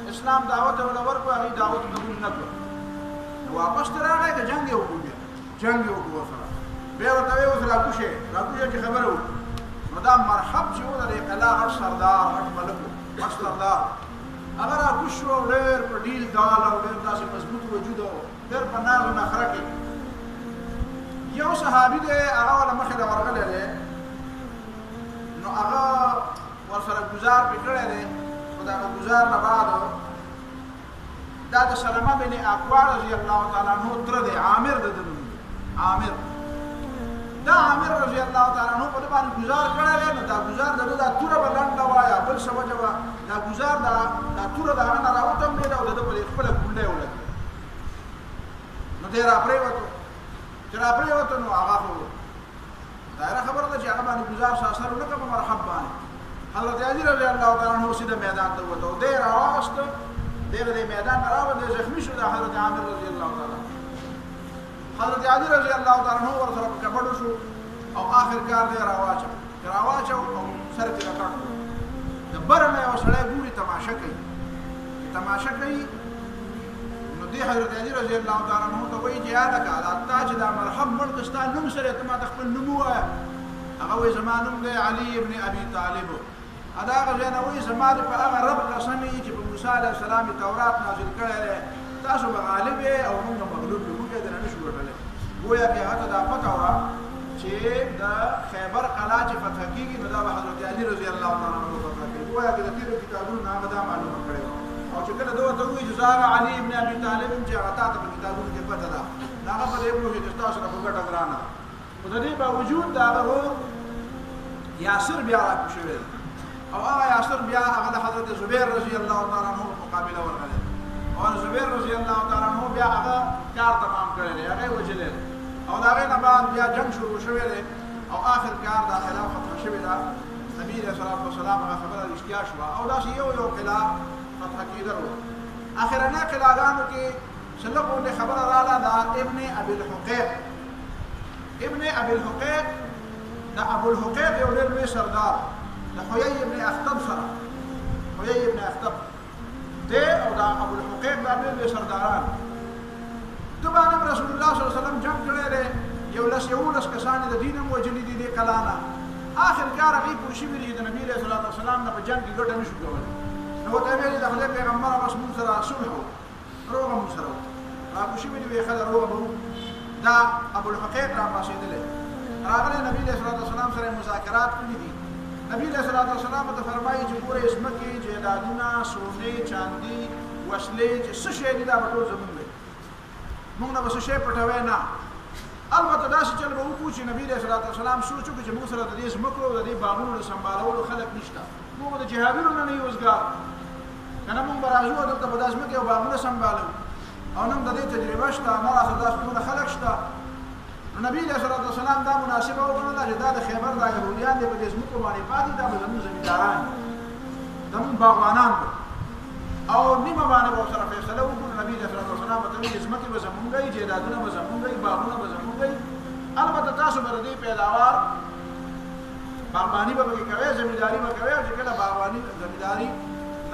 اسلام دعوت ولا ورکو هغه دعوت قبول نکړ واپس راغی که جنگ یې وکړ جنگ یې وکړ سره بیا ورته اوس راکوشه چې خبره وکړه نو دا مرحب چې و د قلعه غټ سردار غټ ملک غټ سردار هغه راکوش شو ډېر په ډیل ډال او ډېر داسې مضبوط وجود و ډېر په ناز و نخره کې یو صحابي دی هغه ولا مخې ته ورغلی دی نو هغه ورسره ګزار پې کړی دی خو د هغه ګزار نه بعد دا د سلمه بن اکوع رضی الله تعالی عنہ تره دی عامر د ده نوم عامر دا عامر رضی الله تعالی عنہ په باندې گزار کړی دی نو دا گزار د دا توره به لنډه وایه بل څه وجه وه دا گزار دا توره د هغه نه راوتمبېده او د ده په خپله ګونډه یې ولګېده نو دی راپرېوتو چې راپرېوتو نو هغه خو ظاهره خبره ده چې هغه باندې گزار څه اثر ونه کړه په مرحب باندې حضرت علی رضی الله تعالی عنہ سیده میدان ته ووته او دی راواغسته دی د میدان نه راووت دی زخمي شو د حضرت عامر رضی الله تعالی حضرت علی رضی الله تعالی عنہ ورسره په کبړو شو او آخر کار دی راواچو او سر کې راکړ د برنه یو سړی ګوري تماشه کوي نو دی حضرت علی رضی الله تعالی عنہ ته وایي چې یاده کا تا چې دا مرحب مړ کستا نوم سره ته ما د خپل نوم ووایه هغه وایي زما نوم دی علي ابن ابي طالب ادا هغه ځای نه وایي زما د په هغه رب قسم یې چې په موسی علیه السلام تورات نازل کړی دی تاسو به غالب او موږ مغلوب یو موږ دې نه شو ګټلی گویا کې هغه دا پته وه چې د خیبر قلعه چې فتح کېږي نو دا به حضرت علی رضی الله تعالی عنہ فتح کوي گویا کې د تېرو کتابونو نه هغه دا معلومه کړې وه او چې کله ده ورته ووایي چې زه هغه علي ابن ابي طالب یم چې هغه تا ته په کتابونو کې پته ده د هغه په دې پوهېږي چې ستاسو نه په ګټه ګرانه خو د دې باوجود د هغه ورور یاسر بیا راکوز شوی دی او هغه یاسر بیا هغه د حضرت زبیر رضی الله تعالی عنہ په مقابله ورغلی او زبیر رضی الله تعالی عنہ بیا هغه کار تمام کړی دی هغه یې وژلی دی او د هغې نه بعد بیا جنګ شروع شوی دی او آخر کار دا خلاف فتح شوې ده نبي علیه الصلاة والسلام هغه خبره رښتیا شوه او داسې یو قلعه فتح کېدل وه اخرنۍ قلعهګانو کې چې لږ غوندې خبره راغله دا ابن ابي الحقيق دا ابو الحقيق یو ډېر لوی سردار د حیي ابن اخطب سره دی او دا ابو الحقيق دا ډېر لوی سرداران ده باندې رسول الله صلی الله علیه وسلم جنګ کړی دی یولس کسان د دین هم وژلي دي دې قلعه نه آخر کار هغوی پوه شوي دي چې د نبي علیه الصلاة والسلام نه په جنګ کې ګټه نه شو کولی نو ورته یې ویلي د خدای پیغمبره بس موږ سره صلح و روغه موږ سره وکړه راپوه شوي دي ویې ښه ده روغه به دا ابو الحقيق راپاڅېدلی راغلی نبي علیه الصلاة والسلام سره مذاکرات کړي دي نبي علیه الصلاة والسلام ته فرمایي چې ګوره ځمکې جایدادونه سونې چاندي وسلې چې څه شی دي دا به ټول زموږ دی موږ نه به څه شی پټوی نه البته داسې چل به وکړو چې نبي علیه الصلاة والسلام سوچ وکړو چې موږ سره د دې ځمکو او د دې باغونو د سمبالولو خلک نشته موږ د جهادونو نه یو وزګار که نه موږ به راځو او دلته به دا ځمکې او باغونه سمبالو او نن د دې تجربه شته هماغسې داسې ټوله خلک شته نو نبي علیه الصلاة والسلام دا مناسبه وګڼله چې دا د خیبر دا یهودیان دی په دې ځمکو باندې پاتې دا به زموږ زمینداران دي زموږ باغوانان دي او نیمه باندې به ورسره فیصله وکړو نبي علیه الصلاة والسلام ورته ویلي ځمکې به زموږ وي جایدادونه به زموږ وي باغونه به زموږ وي البته تاسو به د دې پیداوار باغباني به پکې کوئ زمینداري به کوئ او چې کله باغباني زمینداري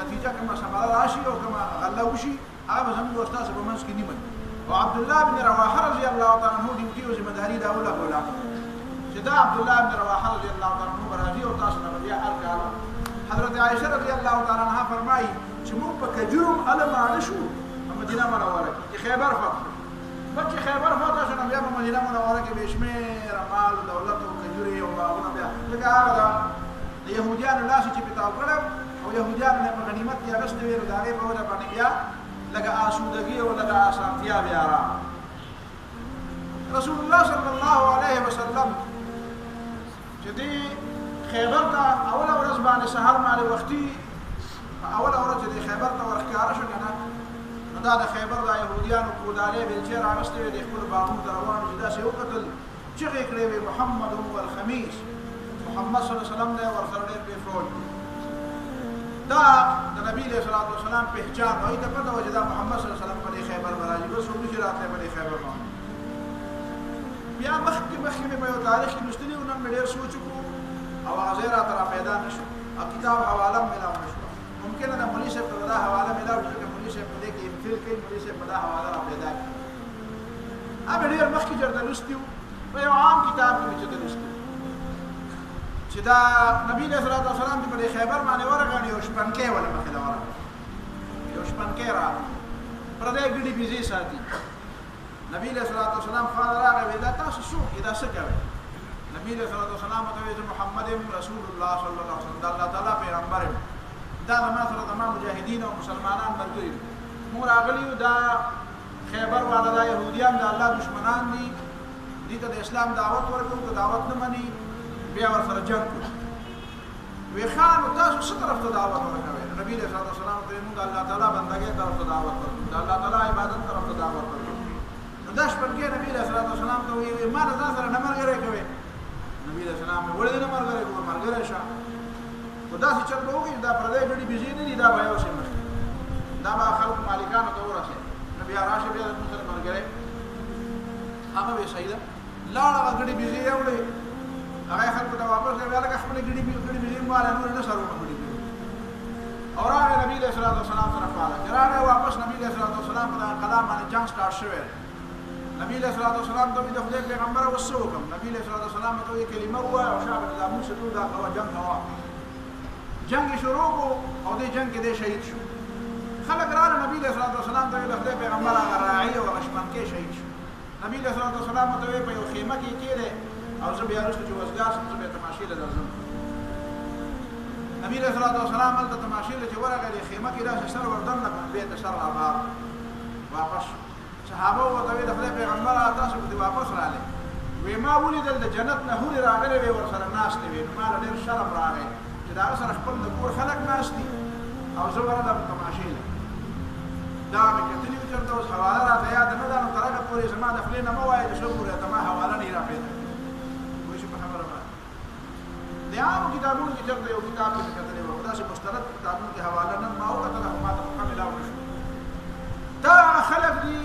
نتیجه کومه ثمره راشي او کومه غله وشي هغه به زموږ او ستاسو په منځ کې نیمه او عبدالله بن رواحه رضی الله تعالی عنه ډیوټي او ذمهداري دا ولګوله چې دا عبدالله بن رواحه رضی الله تعالی عنه به راځي او تاسو نه به بیا هر کال حضرت عایشه رضی الله تعالی عنها فرمایي چې موږ په کجورم هله ماړه شو په مدینه منوره کې چې خیبر فتح مکې خیبر فتح شو نو بیا په مدینه منوره کې بې شمېره مال او دولت او کجورې او باغونه بیا لکه هغه ده د یهودیانو لاس چې پتاو کړی او یهودیانو نه په غنیمت کې اخیستی وي نو د هغې په وجه باندې بیا لکه آسودګي او لکه اسانتیا بیا راغله رسول الله صلی الله علیه وسلم چې دې خیبر ته اوله ورځ باندې سهار مالې وختي اوله ورځ چې دې خیبر ته ورښکاره شو که نه نو دا د خیبر د یهودیانو کودالې بېلچې راغستې وې د خپلو باغونو ته روان چې داسې وکتل چغې کړې وې محمد هو الخمیس محمد صلی الله علیه وسلم دی ورسره ډېر بېفرول دا د نبی علیہ الصلوۃ والسلام پہچان وای ته پته وجدا محمد صلی الله علیه وسلم په خیبر راځي بس څو چې راته په خیبر باندې بیا مخکې په یو تاریخ کې مستنی ونن مې ډېر سوچ کو او هغه را تر پیدا نشو او کتاب حواله ملاو نشو ممکن ده مولوی صاحب ته دا حواله ملاو چې مولوی صاحب په دې کې انفل کوي مولوی صاحب په دا حواله را پیدا کوي ابه ډېر مخکې جوړ دلستیو په یو عام کتاب کې چې دلستیو چې دا نبی صلی الله علیه وسلم په خیبر باندې ورغاړي او شپنکې ولا مخله ورغاړي یو شپنکې را پر دې ګډي بيزي ساتي نبی صلی الله علیه وسلم خان راغی دا تاسو شو دا څه کوي نبی صلی الله علیه وسلم ته محمد رسول الله صلی الله علیه وسلم الله تعالی پیغمبر دا ما سره تمام مجاهدین او مسلمانان مرګري مور اغلیو دا خیبر والا دا يهوديان دا الله دشمنان دي دي ته اسلام دعوت ورکوم که دعوت نه مني بیا ور سره جنگ وی خان تاسو څه طرف ته دعوت ورکوي نبی صلی الله علیه وسلم ته موږ الله تعالی بندګۍ طرف ته دعوت ورکوم الله تعالی عبادت طرف ته دعوت ورکوم دا شپږه نبی صلی الله علیه وسلم ته وی ما نه سره نه مرګره کوي نبی صلی الله علیه وسلم ولې نه مرګره کوي مرګره شه خدا چې چل به وي دا پردې جوړي بيزي نه دي دا به اوسه مخ دا به خلق مالکانو ته ورسه نبی راشه بیا د مسلمان مرګره هغه وی سیدا لاړه غړي بيزي یوړي هغه خلق ته واپس دی هغه خپل غړي بيزي مال نور نه سره وکړي اور هغه نبی صلی الله علیه وسلم طرف راغی راغی واپس نبی صلی الله علیه وسلم په کلام باندې جنگ سٹارټ شوه نبی صلی الله علیه وسلم ته د خدای پیغمبر وسوکم نبی صلی الله علیه وسلم ته کلمه وایي او شعب د موسی ته دا جنگ هوا جنگ شروع او د جنگ کې د شهید شو خلک راغله نبی صلی الله علیه وسلم ته د خدای پیغمبر هغه راعي او غشمن کې شهید شو نبی صلی الله علیه وسلم ته په یو خیمه کې کېده او زه بیا رسول چې وزګار سم زه به تماشې له درځم نبی صلی الله علیه وسلم ته تماشې له چې ورغله خیمه کې راشه سر وردن نه به ته سر آباد واپس صحابه او د خدای پیغمبر تاسو په واپس رااله وې ما ولیدل د جنت نه هوري راغله وې ور سره ناس دی نو ما ډېر شرم راغی چې دا سره خپل د کور خلک ناس دي او زه ورته تماشې له دا مې کتلی چې تاسو حواله راته یاد نه ده نو ترګه پورې زما د خپل نه مو وایي چې شو پورې ته ما حواله نه را پیدا وې شي په خبره باندې د عام کتابونو کې چرته یو کتاب کې کتلی و دا چې مستند کتابونو کې حواله نه ما او کتله ما ته مکمل او نشو دا خلک دي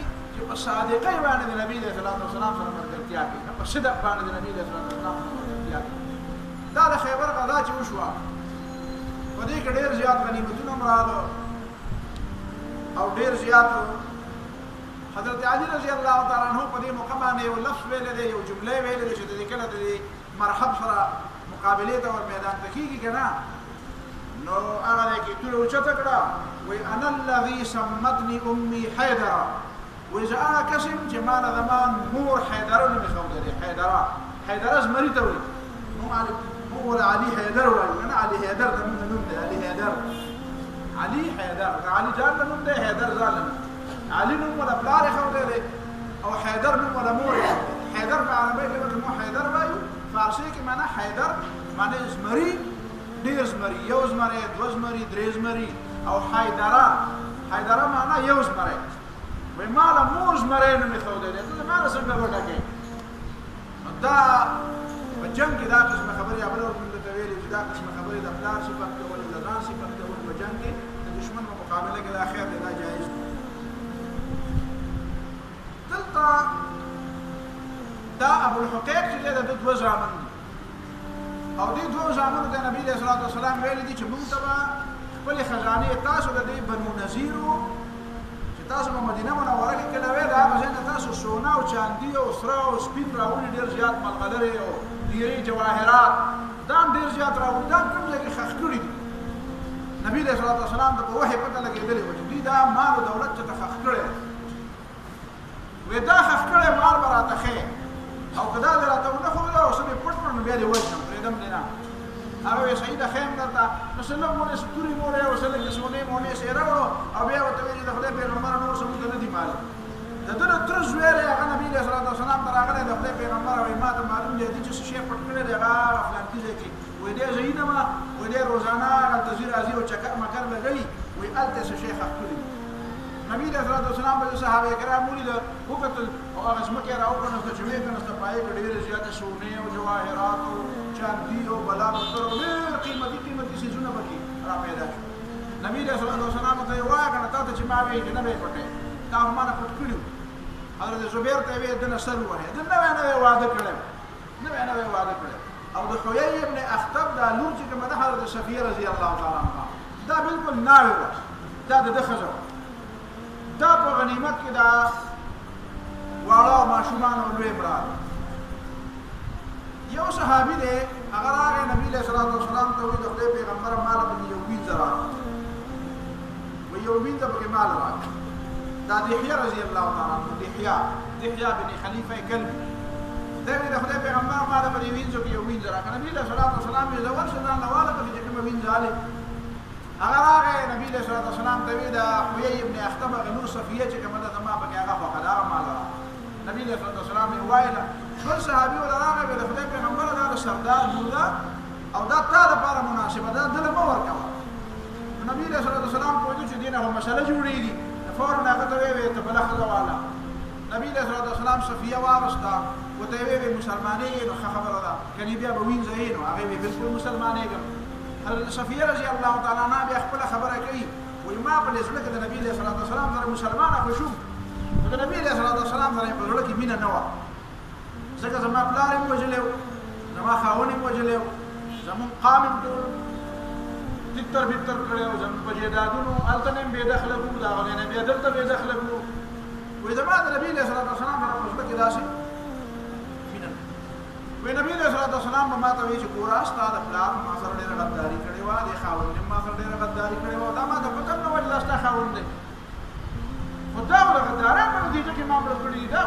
په صادقۍ باندې د نبی صلی الله علیه وسلم سره ملګرتیا کوي په صدق باندې د نبی صلی الله علیه وسلم سره ملګرتیا کوي دا د خیبر غزا چې وشوه په دې کې ډېر زیات غنیمتونه راغله او ډېر زیات حضرت علي رضی الله تعالی عنہ په دې موقع باندې یو لفظ ویل دی یو جمله ویل دی چې د کله د مرحب سره مقابله ته ور میدان ته کېږي که نه نو هغه کې ټول اوچته کړه وی انا الذي سمتني امي حيدر وإذا أنا كسم جمال زمان مور حيدر اللي مخودري حيدر زمري توي مو علي حيدر ولا أنا علي حيدر ده من نمده علي حيدر علي جان نمده حيدر زالم علي نم ولا بلار خودري أو حيدر نم ولا مور حيدر بعربي كلمة مو حيدر بايو فارسي كمانا حيدر معنى زمري دير زمري يو زمري دو زمري دري زمري أو حيدر معنى يو زمري وی مالا موز مرینو می خوده دی تو مالا سنگا بٹا که دا په جنگ کې دا قسم خبرې اول ورته ویلې چې دا قسم خبرې د پلار صفت کول د ځان صفت کول په جنگ کې د دشمن په مقابله کې دا خیر دی دا جایز دی دلته دا ابو الحقیق چې دی د دوه زامن دي او دې دوه زامنو ته نبی صلی الله علیه وسلم ویلي دي چې موږ ته به خپلې خزانې تاسو د دې بنو نذیرو تاسو په مدینه منوره کې کله وې دا غزنه تاسو سونا او چاندي او سره او سپین راوړي ډیر زیات ملغلرې او ډیرې جواهرات دا ډیر زیات راوړي دا کوم ځای کې خښ کړي دي نبی صلی الله علیه وسلم په وحی پته لګېدلې و چې دوی دا مال او دولت ته خښ کړي وې دا خښ کړي مال براته خې او کدا دراته نه خو دا اوس به پټ پټ بیا دی وځم پرېدم دینا هغه سیده خیم درته نو سلام مونږ ستوري مونږ او سلام کې سونه مونږ سره او بیا ورته ویل د خدای پیغمبر نور سمون نه دی مال دغه تر زویره هغه نبی صلی الله علیه وسلم تراغله د خدای پیغمبر او ما ته معلوم دی چې شی پټ کړی دی هغه فلان کې وې دې زینه ما وې دې روزانه تزیر ازي او چکر مکر لګي وې الته شیخ خپل نبی صلی الله علیه وسلم په صحابه کرام ولید وکتل او هغه سمکه راو کنه چې وې کنه ستپای ډېر زیات سونه او جواهرات او چاندي او بلا مستر ډېر قیمتي سيزونه پکې را پیدا شو نبی علیہ الصلوۃ والسلام ته وایي کنه تا ته چې ما وی نه به پټه تا ما نه پټ کړو حضرت زبیر ته وی دنه سر وایي دنه نه واده کړل نه واده کړل او د حویی ابن اخطب دا لور چې کومه ده حضرت صفیه رضی الله تعالی عنها دا بالکل ناوی و دا د خزو دا په غنیمت کې دا واړه ماشومان او لوی براد یو صحابي دی هغه راغی نبی علیہ الصلوۃ والسلام ته وی د خدای پیغمبر مال په یو وین زرا و یو وین د په مال راغی دا دحیه رضی الله تعالی عنہ دحیه بن خلیفہ کلب دا د خدای پیغمبر مال په وین زو کې یو وین زرا نبی علیہ الصلوۃ والسلام یې زور شدان لواله په چې کوم وین زاله هغه راغی نبی علیہ الصلوۃ والسلام ته وی دا حویی ابن اخطب غنور صفیه چې کومه ده ما په هغه فقدار مال نبی علیہ الصلوۃ والسلام یې وایله ټول صحابي ولراغه به خدای پیغمبر دا سردار مولا او دا تا لپاره مناسبه ده دله مو ورکوه نبی علیہ الصلوۃ والسلام په دې چې دینه هم مسله جوړیږي فورا هغه ته وی ته بلخه والا نبی علیہ الصلوۃ والسلام صفیه وارستا وته وی مسلمانې نو خبره ده کني بیا به وین زینو هغه به بالکل مسلمانې ګم حضرت صفیه رضی الله تعالی عنها بیا خپل خبره کوي وای ما په لسله کې د نبی علیہ الصلوۃ والسلام سره مسلمانه خوشو د نبی علیہ الصلوۃ والسلام سره په لړ کې مینه نه و ځکه زما پلار یې وجلو زما خاون یې وجلو زمون قامم ټول تتر بتر کړو زمون په جیدادونو التنم به دخل کو دا غنه به دلته به دخل کو وې زما د نبی علیہ الصلوۃ والسلام سره په کې داسې مینه وې نبی علیہ الصلوۃ والسلام ما ته وی چې ګور استاد پلار ما سره ډېر غداری کړی و د خاون ما سره ډېر غداری کړی و دا ما ته پته نه ولا استاد خاون دی خدا ولا غداران په دې کې ما بل کړی دا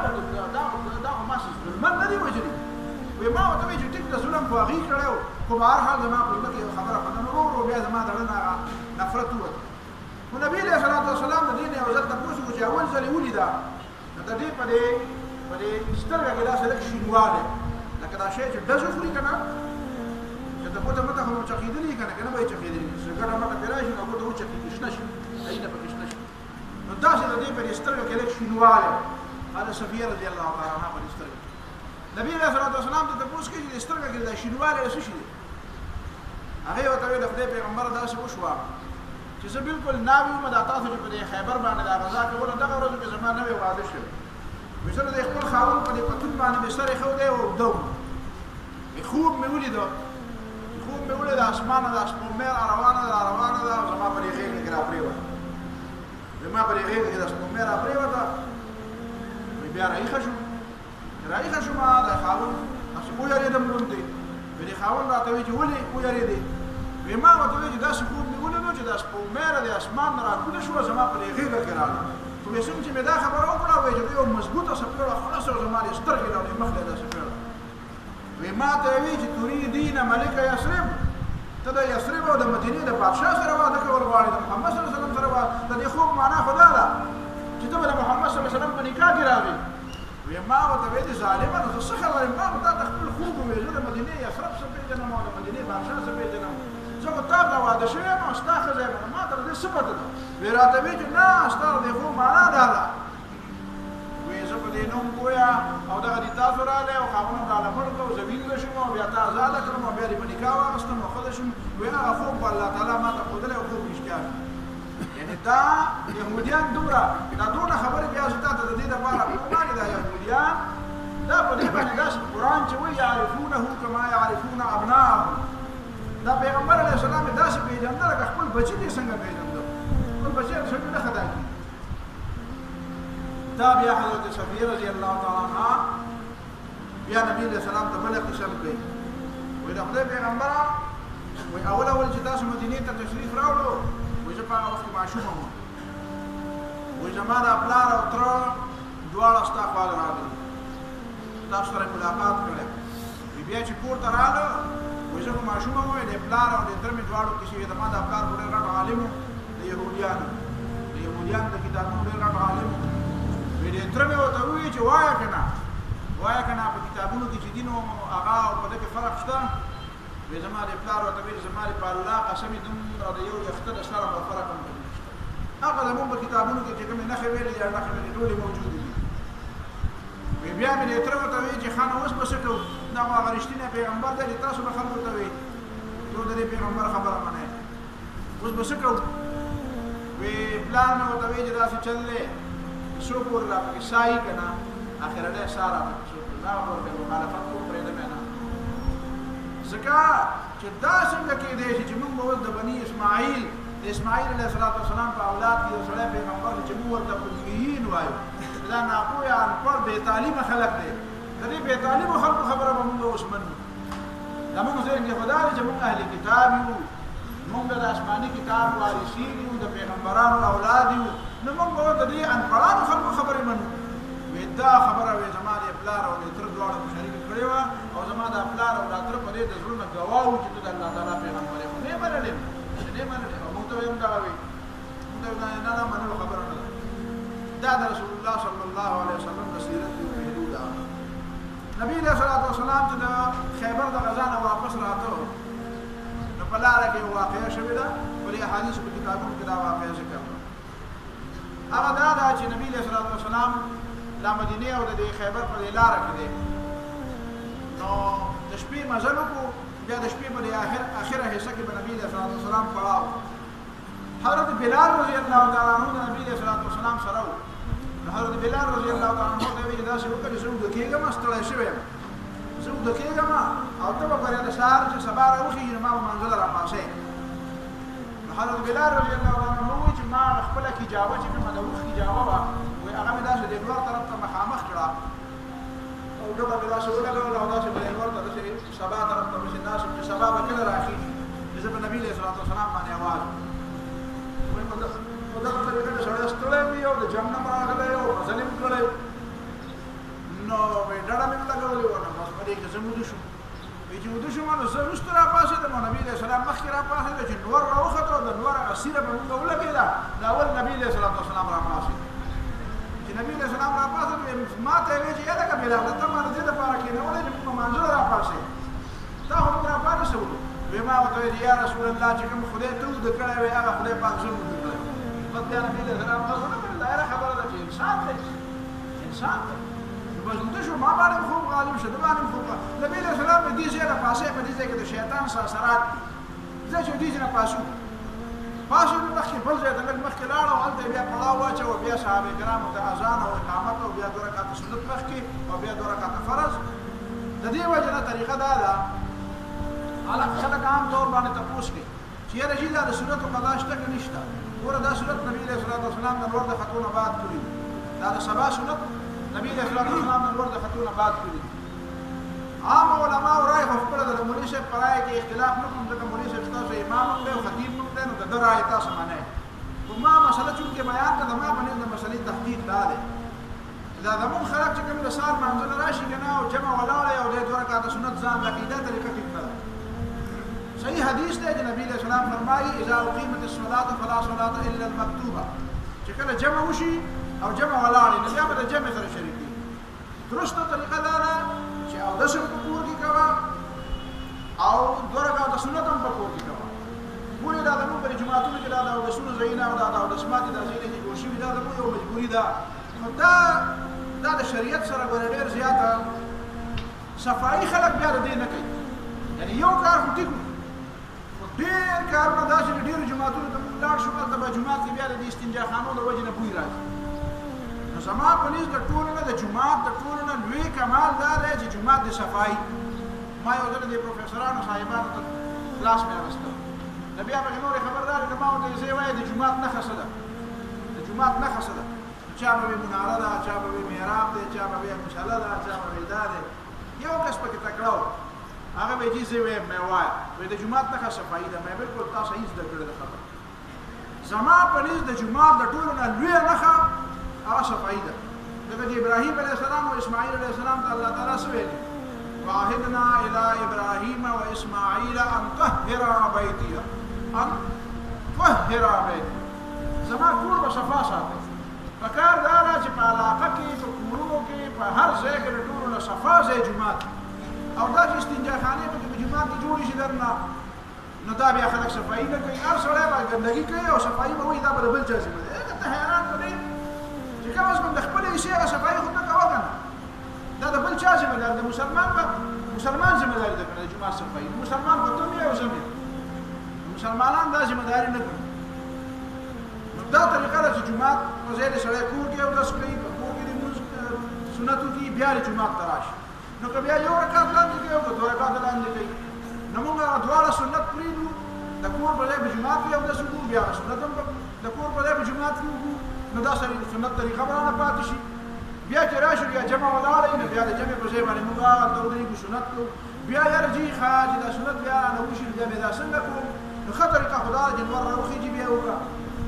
ما څه من نه دی وجلی وې ما ته وی چې ټیک د ظلم په غي کړو خو بهر حال زما په دې خبره پته نه ورو بیا زما دړنه نفرت وته نو نبی علیہ الصلوۃ والسلام د دین او عزت تاسو چې اول ځلې ولیدا د دې په دې سترګه کې دا څه شینواله لکه دا شی چې دزو خوري کنه چې د پته مته هم چخیدلی کنه به چخیدلی څنګه مته پیرایشي نو کوته چې کښنه شي اینه په کښنه شي نو دا چې د دې په سترګه کې لک شینواله هغه صفیه رضی الله تعالی عنها په سترګه نبی علیہ الصلوۃ والسلام ته پوښتنه کوي چې سترګه کې دا شینواله څه شي هغه وته د خدای پیغمبر دا څه وشو چې زه بالکل ناوی ما د تاسو په خیبر باندې دا غزا کوله دغه ورځ کې زمانه وی واده شو وسره د خپل خاون په پتون باندې به سره خو دی او دو خوب مې ولیدو د اسمانه د اسپومر روانه ده زما په غېږ کې را پریوه زما په غېږ کې د اسپومر را پریوه دا بیا راځي شو ما د خاون تاسو خو یې دم لوندې به خاون راته وی چې ولې خو یې دې ما وته وی چې دا څه خوب مې ولیدو چې د اسپومر د اسمان را کوله شو زما په غېږ کې راځي خو یې چې مې دا خبره وکړه وای چې یو مضبوطه سپړه خلاص او زما د سترګې له مخه ده سپړه وی ما ته وی چې تريدين ملک یثرب ته د یثرب او د مدینې د بادشاہ سره واده کول غواړي د محمد صلی الله علیه وسلم سره د دې خوب معنا خدا ده چې ته د محمد صلی الله علیه وسلم په نکاح کې راوي وی ما ته وی چې ظالم نو څه خبره ما ته د خپل خوب وی د مدینې یثرب څخه پیژنم او د مدینې بادشاہ څخه پیژنم زه ته دا واده شوی نو استاخه زه ما ته دې صفت ده وی راته وی چې نه استاد دې خوب معنا ده دې نوم گویا او دغه دي تاسو رااله او خاونو رااله مرګو زوین شوم او بیا تاسو آزاد کړم او بیا دې نکاح واغستم او خود شم وینا خوب الله تعالی ما ته خدای او خوب اشتیاق یعنی دا يهوديان دوره دا دونه خبره بیا ځتا ته د دې لپاره قرآن دا يهوديان دا په دې باندې دا قرآن چې وی يعرفونه كما يعرفون ابناءهم دا پیغمبر علیه السلام دا چې پیژندل خپل بچی دې څنګه پیژندل خپل بچی څنګه خدای دا بیا حضرت صفیه رضی الله تعالی عنها بیا نبی علیہ السلام ته بل قسم کوي وای دا خدای پیغمبر وای اول چې تاسو مدینه ته تشریف راوړو وای چې په هغه وخت معشوم وو وای زماره خپل او تر دواړه استغفار راغلي تاسو سره ملاقات کړل بیا چې کور ته راغلو وای چې معشوم وو د خپل او د تر می دواړو کې چې د ما د خپل ډېر عالم د يهوديانو د کتابونو ډېر عالم دې ترمه وته وی چې وایا کنه په کتابونو کې چې دینو هغه په دې کې فرق شته به زما د پلار او تبیر زما په الله قسم دې د یو یخته سره په فرق هم هغه زموږ په کتابونو کې چې کوم نه خویلې یا نه خویلې ټول موجود دي بیا مې دې ترمه وته وی چې خان اوس په شکل دا هغه رښتینی پیغمبر دی تاسو به خبرو ته وی ته دې پیغمبر خبره مانه اوس په شکل وی پلان مې ورته وی چې داسې چل دی څو پورې را پکې سایي که نه اخرنی سا را پکې څوک دا ورته مخالفت کوم پرېږدم نه ځکه چې دا څنګه کېدی شي چې موږ به اوس د بني اسماعیل د اسماعیل علیه السلام په اولاد کې یو سړی پیغمبر چې موږ ورته امیین وایو دا ناپوهه انپړ بې تعلیمه خلک دی د دې بې تعلیمو خلکو خبره به موږ اوس منو زموږ ذهن کې خو دا دی چې موږ اهل کتاب یو موږ د آسماني کتاب وارثین یو د پیغمبرانو اولاد یو نو موږ به د دې انپړانو خلکو خبرې منو وی دا خبره وی زما د پلار او د تر دواړه په شریک کړې وه او زما د پلار او د تر په دې د زړونه ګواه وو چې ته د الله تعالی پیغمبر یې نه منلې نه منلې او موږ ته ویم دغه وی موږ ته نه منلو خبره نه دا د رسول الله صلی الله علیه وسلم د سیرت یو پهلو ده نبی علیه الصلاة والسلام چې د خیبر د غزا نه واپس راته نو په لاره کې یو واقعه شوې ده په دې احادیثو په کتابونو کې دا واقعه ذکر ده هغه دا ده چې نبی علیه الصلاة والسلام لا مدینه او د خیبر په لاره کې دی نو د شپې مزل وکړو بیا د شپې په اخره حصه کې به نبی علیه الصلاة والسلام پړاو حضرت بلال رضی الله تعالی عنہ د نبی علیه الصلاة والسلام سره و حضرت بلال رضی الله تعالی عنہ ته ویل داسې وکړي چې زه کېږم ستړی شوی یم زه کېږم او ته به پرې د سهار چې سبا راوخېږي نو ما به منزل راپاسې حضرت بلال رضی الله تعالی عنہ وایي چې ما خپله کجاوه چې کومه د اوښ کجاوه وه وایي هغه مې داسې د لوړ طرف ته مخامخ کړه او ډبه مې داسې ولګوله او داسې به د لوړ ته داسې سبا طرف ته مې ناست چې سبا به کله راخېږي چې زه به نبي علیه الصلاة والسلام باندې اواز وایي په دغه طریقه د سړی ستړی وي او د جنګ نه راغلی او مزل یې کړی نو وایي ډډه مې لګولې وه نو بس په دې کې زه ویده شوم وایي چې ویده شوم نو زه وروسته راپاڅېدم او نبي علیه السلام مخکې راپاڅېده چې نور راوخته او د نور هغه سیره به موږ ولګېده د اول نبي علیه الصلاة والسلام راپاڅېد چې نبی علیه السلام راپاڅېد ما ته یې ویل چې یاده که بلاله ته ما د دې دپاره کېنولی چې موږ مانځه راپاڅې تا خو موږ راپاڅولو وایي ما ورته ویل یا رسول الله چې کوم خدای ته وده کړی وی هغه خدای پاک زه وده کړی بس بیا نبي علیه السلام ته ونه ویل ظاهره خبره ده چې انسان دی انسان دی نو بس وده شو ما باندې خوب غالب شو ده باندې خوب نبي علیه السلام د دې ځای نه پاسې په دې ځای کې د شیطان ساسرات زه چې دې ځای نه پاسو پاسو د مخکې بل ځای ته لږ مخکې لاړه او هلته بیا پړاو واچوه بیا صحابه کرامو ته اذان او اقامت او بیا 2 رکعته سنت مخکې او بیا 2 رکعته فرض د دې وجه نه طریقه دا ده خلک عام طور باندې تپوس کوي چې یاره جي دا د سنتو قضا شته که نشته ګوره دا سنت نبي علیه الصلاة والسلام د لوړ د خطو نه بعد کړي دا د سبا سنت نبي علیه الصلاة والسلام د لوړ د خطو نه بعد کړي عام علماو رایې خو خپله د مولوي صاحب په رایې کې اختلاف نه کوم ځکه مولوي صاحب ستاسو امام هم دی او خطیب هم دی نو د ده رایې تاسو منئ خو ما مسله چونکې بیان کړه د ما په نظر د مسلې تحقیق دا دی دا زمونږ خلک چې کوم د سهار منځله راشي که نه او جمع ولاړی او دی 2 رکعته سنت ځان راکړي دا طریقه ټیک نه ده صحیح حدیث دی چې نبی علیه السلام فرمایي اذا اقیمت الصلاة فلا صلاة الا المکتوبه چې کله جمع وشي او جمع ولاړی نو بیا به د جمع سره شریک دي درسته طریقه دا ده چې اودس هم په کور کې کوه او 2 رکعته سنت هم په کور کې کوه ولې دا زموږ په جوماتونو کې دا د اودسونو ځایونه او دا د اودس ماتې دا ځایونه چې جوړ شوي دا زموږ یو مجبوري ده نو دا د شریعت سره ګوره ډېر زیاته صفایي خلک بیا د دې نه کوي یعنې یو کار خو ټیک ډېر کارونه داسې د ډېرو جوماتونو ته موږ لاړ شو هلته به جومات کې بیا د دې استنجاخانو د وجې نه بوی راځي نو زما په نظر د ټولو نه د جومات د ټولو نه لوی کمال دا دی چې جومات د صفایي ما یو ځل د پروفیسرانو صاحبانو ته کلاس مې اخیسته د بیا پکې نورې خبردارې د ما ورته یې زه وایي د جومات نښه څه ده د جومات نښه څه ده چا به وي مناره ده چا به وي محراب دی چا به وي مشله ده چا به وي دا دی یو کس پکې تکړه و هغه به چې زه ویم مې وایه وایي د جومات نښه صفایي ده مې بلکل تا صحیح زده کړې ده خبره زما په نظر د جومات د ټولو نه لویه نښه هغه صفایي ده ځکه چې ابراهیم علیه السلام او اسماعیل علیه السلام ته الله تعالی څه ویلي وعهدنا الى ابراهیم واسماعیل ان طهرا بیتي زما کور به صفا ساتئ پکار دا ده چې په علاقه کې په کورونو کې په هر ځای کې د ټولو نه صفا ځای جومات او دا چې استنجاخانې پکې په جومات کې جوړې شي درنه نو دا بیا خلک صفایي نه کوي هر سړی به ګندګي کوي او صفایي به وایي دا به د بل چا ذمه ده ته حیران به نه چې کم از کم د خپلې حصې هغه صفایي خو ته کوه که نه دا د بل چا ذمه دار د مسلمان ذمه داري ده که نه د جومات صفایي مسلمان خو ته مې او زه مې مسلمانان دا ذمه داري نه کوي نو دا طریقه ده چې جمعات په ځای د سړی کور کې اودس کوي په کور کې د لمونځ سنت وکړي بیا د جمعات ته راشي نو که بیا یو رکعت لاندې کوي او که دوه رکعته لاندې کوي نو موږ هغه دواړه سنت پرېږدو د کور په ځای په جمعات کې اودس وکړو بیا سنت هم د کور په ځای په جمعات کې وکړو نو دا سنت طریقه به رانه پاتې شي بیا چې راشو بیا جمع ولاړه وي نو بیا د جمع په ځای باندې موږ هغه ودرېږو سنت کوو بیا یرجي ښه چې دا سنت بیا رانه وشي بیا به دا څنګه کوو نو ښه طریقه خو دا ده چې لمر راوخېږي بیا وکړه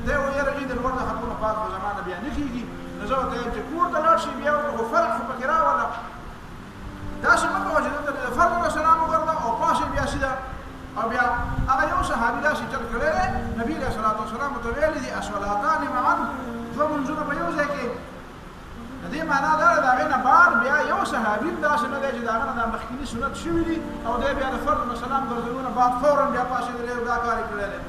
دی و یرجي د لمر د ختمونه بعد په زمانه بیا نه کېږي نو زه ورته وایم چې کور ته لاړ شي بیا خو فرق خو پکې راوله داسې مه کوه چې دلته د فرد له سلام وګرځه او پاسې بیا سیده او بیا هغه یو صحابي داسې چل کړی دی نبي علیه الصلاة وسلام ورته ویلي دي الصلاتان معا دوه لمونځونه په یو ځای کې د دې معنا دا ده د هغې نه بار بیا یو صحابي هم داسې نه دی چې د هغه نه دا مخکیني سنت شوي دي او دی بیا د فرد له سلام ګرځولو بعد فورا بیا پاسېدلی او دا کار یې کړی دی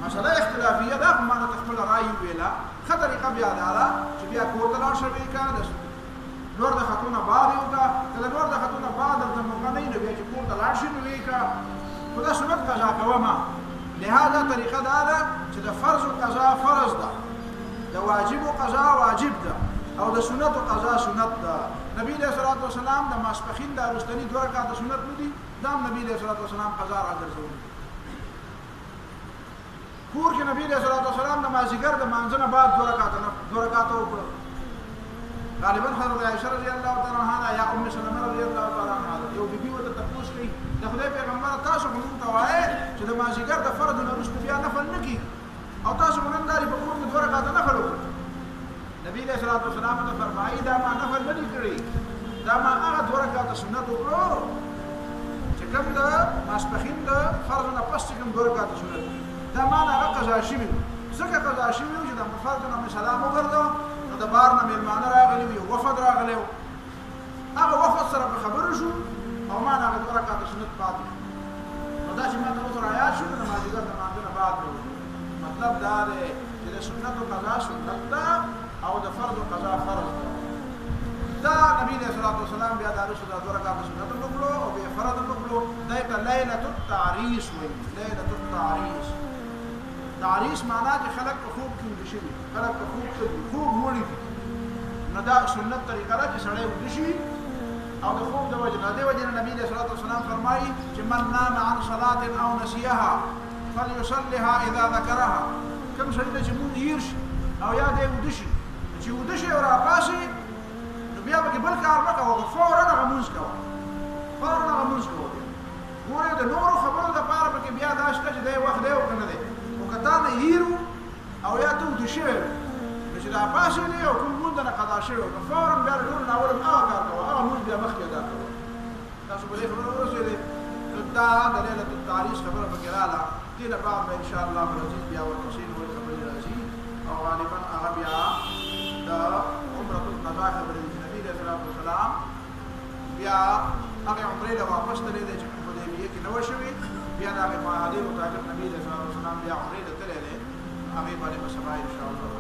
مسله اختلافیه ده خو ما نه خپله رایې وویله ښه طریقه بیا دا ده چې بیا کور ته لاړ شه ویې که لور د ختونه بعد یې وکړه که د لور د ختونه بعد درته موقع نه وي نو بیا چې کور ته لاړ شي نو ویې که خو دا سنت قضا کومه لهذا طریقه دا ده چې د فرض قضا فرض ده د واجب قضا واجب ده او د سنت قضا سنت ده نبی علیه الصلاة وسلام د ماسپښین دا وروستني دوه رکعته سنت نه دي دا هم نبی علیه الصلاة وسلام قضا راګرځولي کور کې نبی علیه الصلاة وسلام د مازدیګر د مانځه نه بعد دوه رکعته وکړه غالبا حضرت عائشہ رضی الله تعالی عنها یا ام سلمہ رضی الله تعالی عنها یو بیبي ورته تپوس کوي د خدای پیغمبر تاسو موږ ته وایي چې د مازدیګر د فرض نه وروسته بیا نفل نه کیږي او تاسو موږ داري په کور کې دوه رکعته نفل وکړو نبی علیہ الصلوۃ والسلام ته فرمایي دا ما نفل نه کړی دا ما هغه دوه رکعته سنت وکړو چې کوم د ماسپښین د فرض نه پس کوم دوه رکعته سنت دا ما هغه قضا شوی ځکه قضا شوی چې د فرض نه سلام وګرځو د بار نه مېلمانه راغلي وي وفد راغلی و هغه وفد سره په خبرو شو او ما نه هغه دوه رکعته سنت پاتې نو دا چې ما ته اوس رایاد شو د مازدیګر د مانځه نه بعد مطلب دا دی چې د سنتو قضا سنت ده او د فرض قضا فرض ده دا نبی علیه الصلاة وسلام بیا دا وروسته د دوه رکعته سنت هم وکړو او بیا فرض هم وکړو دی ته لیلة التعریس وایي لیلة التعریس تعریس معنا چې خلک په خوب کې ویده شوي خلک په خوب کې خوب وړي دي نو دا سنت طریقه ده چې سړی ویده شي او د خوب د وجې نه دې وجې نه نبي علیه الصلاة وسلام فرمایي چې من نام عن صلاة او نسیها فلیصلها اذا ذکرها کوم سړي ته چې مونږ هیر شي او یا دی ویده شي چې ویده شي او راپاڅي نو بیا پکې بل کار مه کوه فورا هغه لمونځ کوه فورا هغه لمونځ کوه ګورې د نورو خبرو دپاره پکې بیا دا شته چې دی وخت دی او که نه دی تا نه هیرو او یا ته ویده شوی نو چې دا پاڅېدې او کوم لمونځ نه قضا شوی نو فورا بیا د ټولو نه اول هم هغه کار کوه هغه لمونځ بیا مخکې ادا کوه تاسو په دې خبره ورسېدې نو دا د لیلة التعریس خبره پکې راغله دې نه بعد به انشاءالله العزیز بیا ورپسې نورې خبرې راځي او غالبا هغه بیا د عمرة القضا خبرې دي چې نبي علیه الصلاة وسلام بیا هغې عمرې له واپس تللی دی چې په حدیبیې کې نه وه شوې بیا د هغې معاهدې مطابق نبي علیه الصلاة وسلام بیا عمرې ته تللی دی هغې باندې به سبا انشاءالله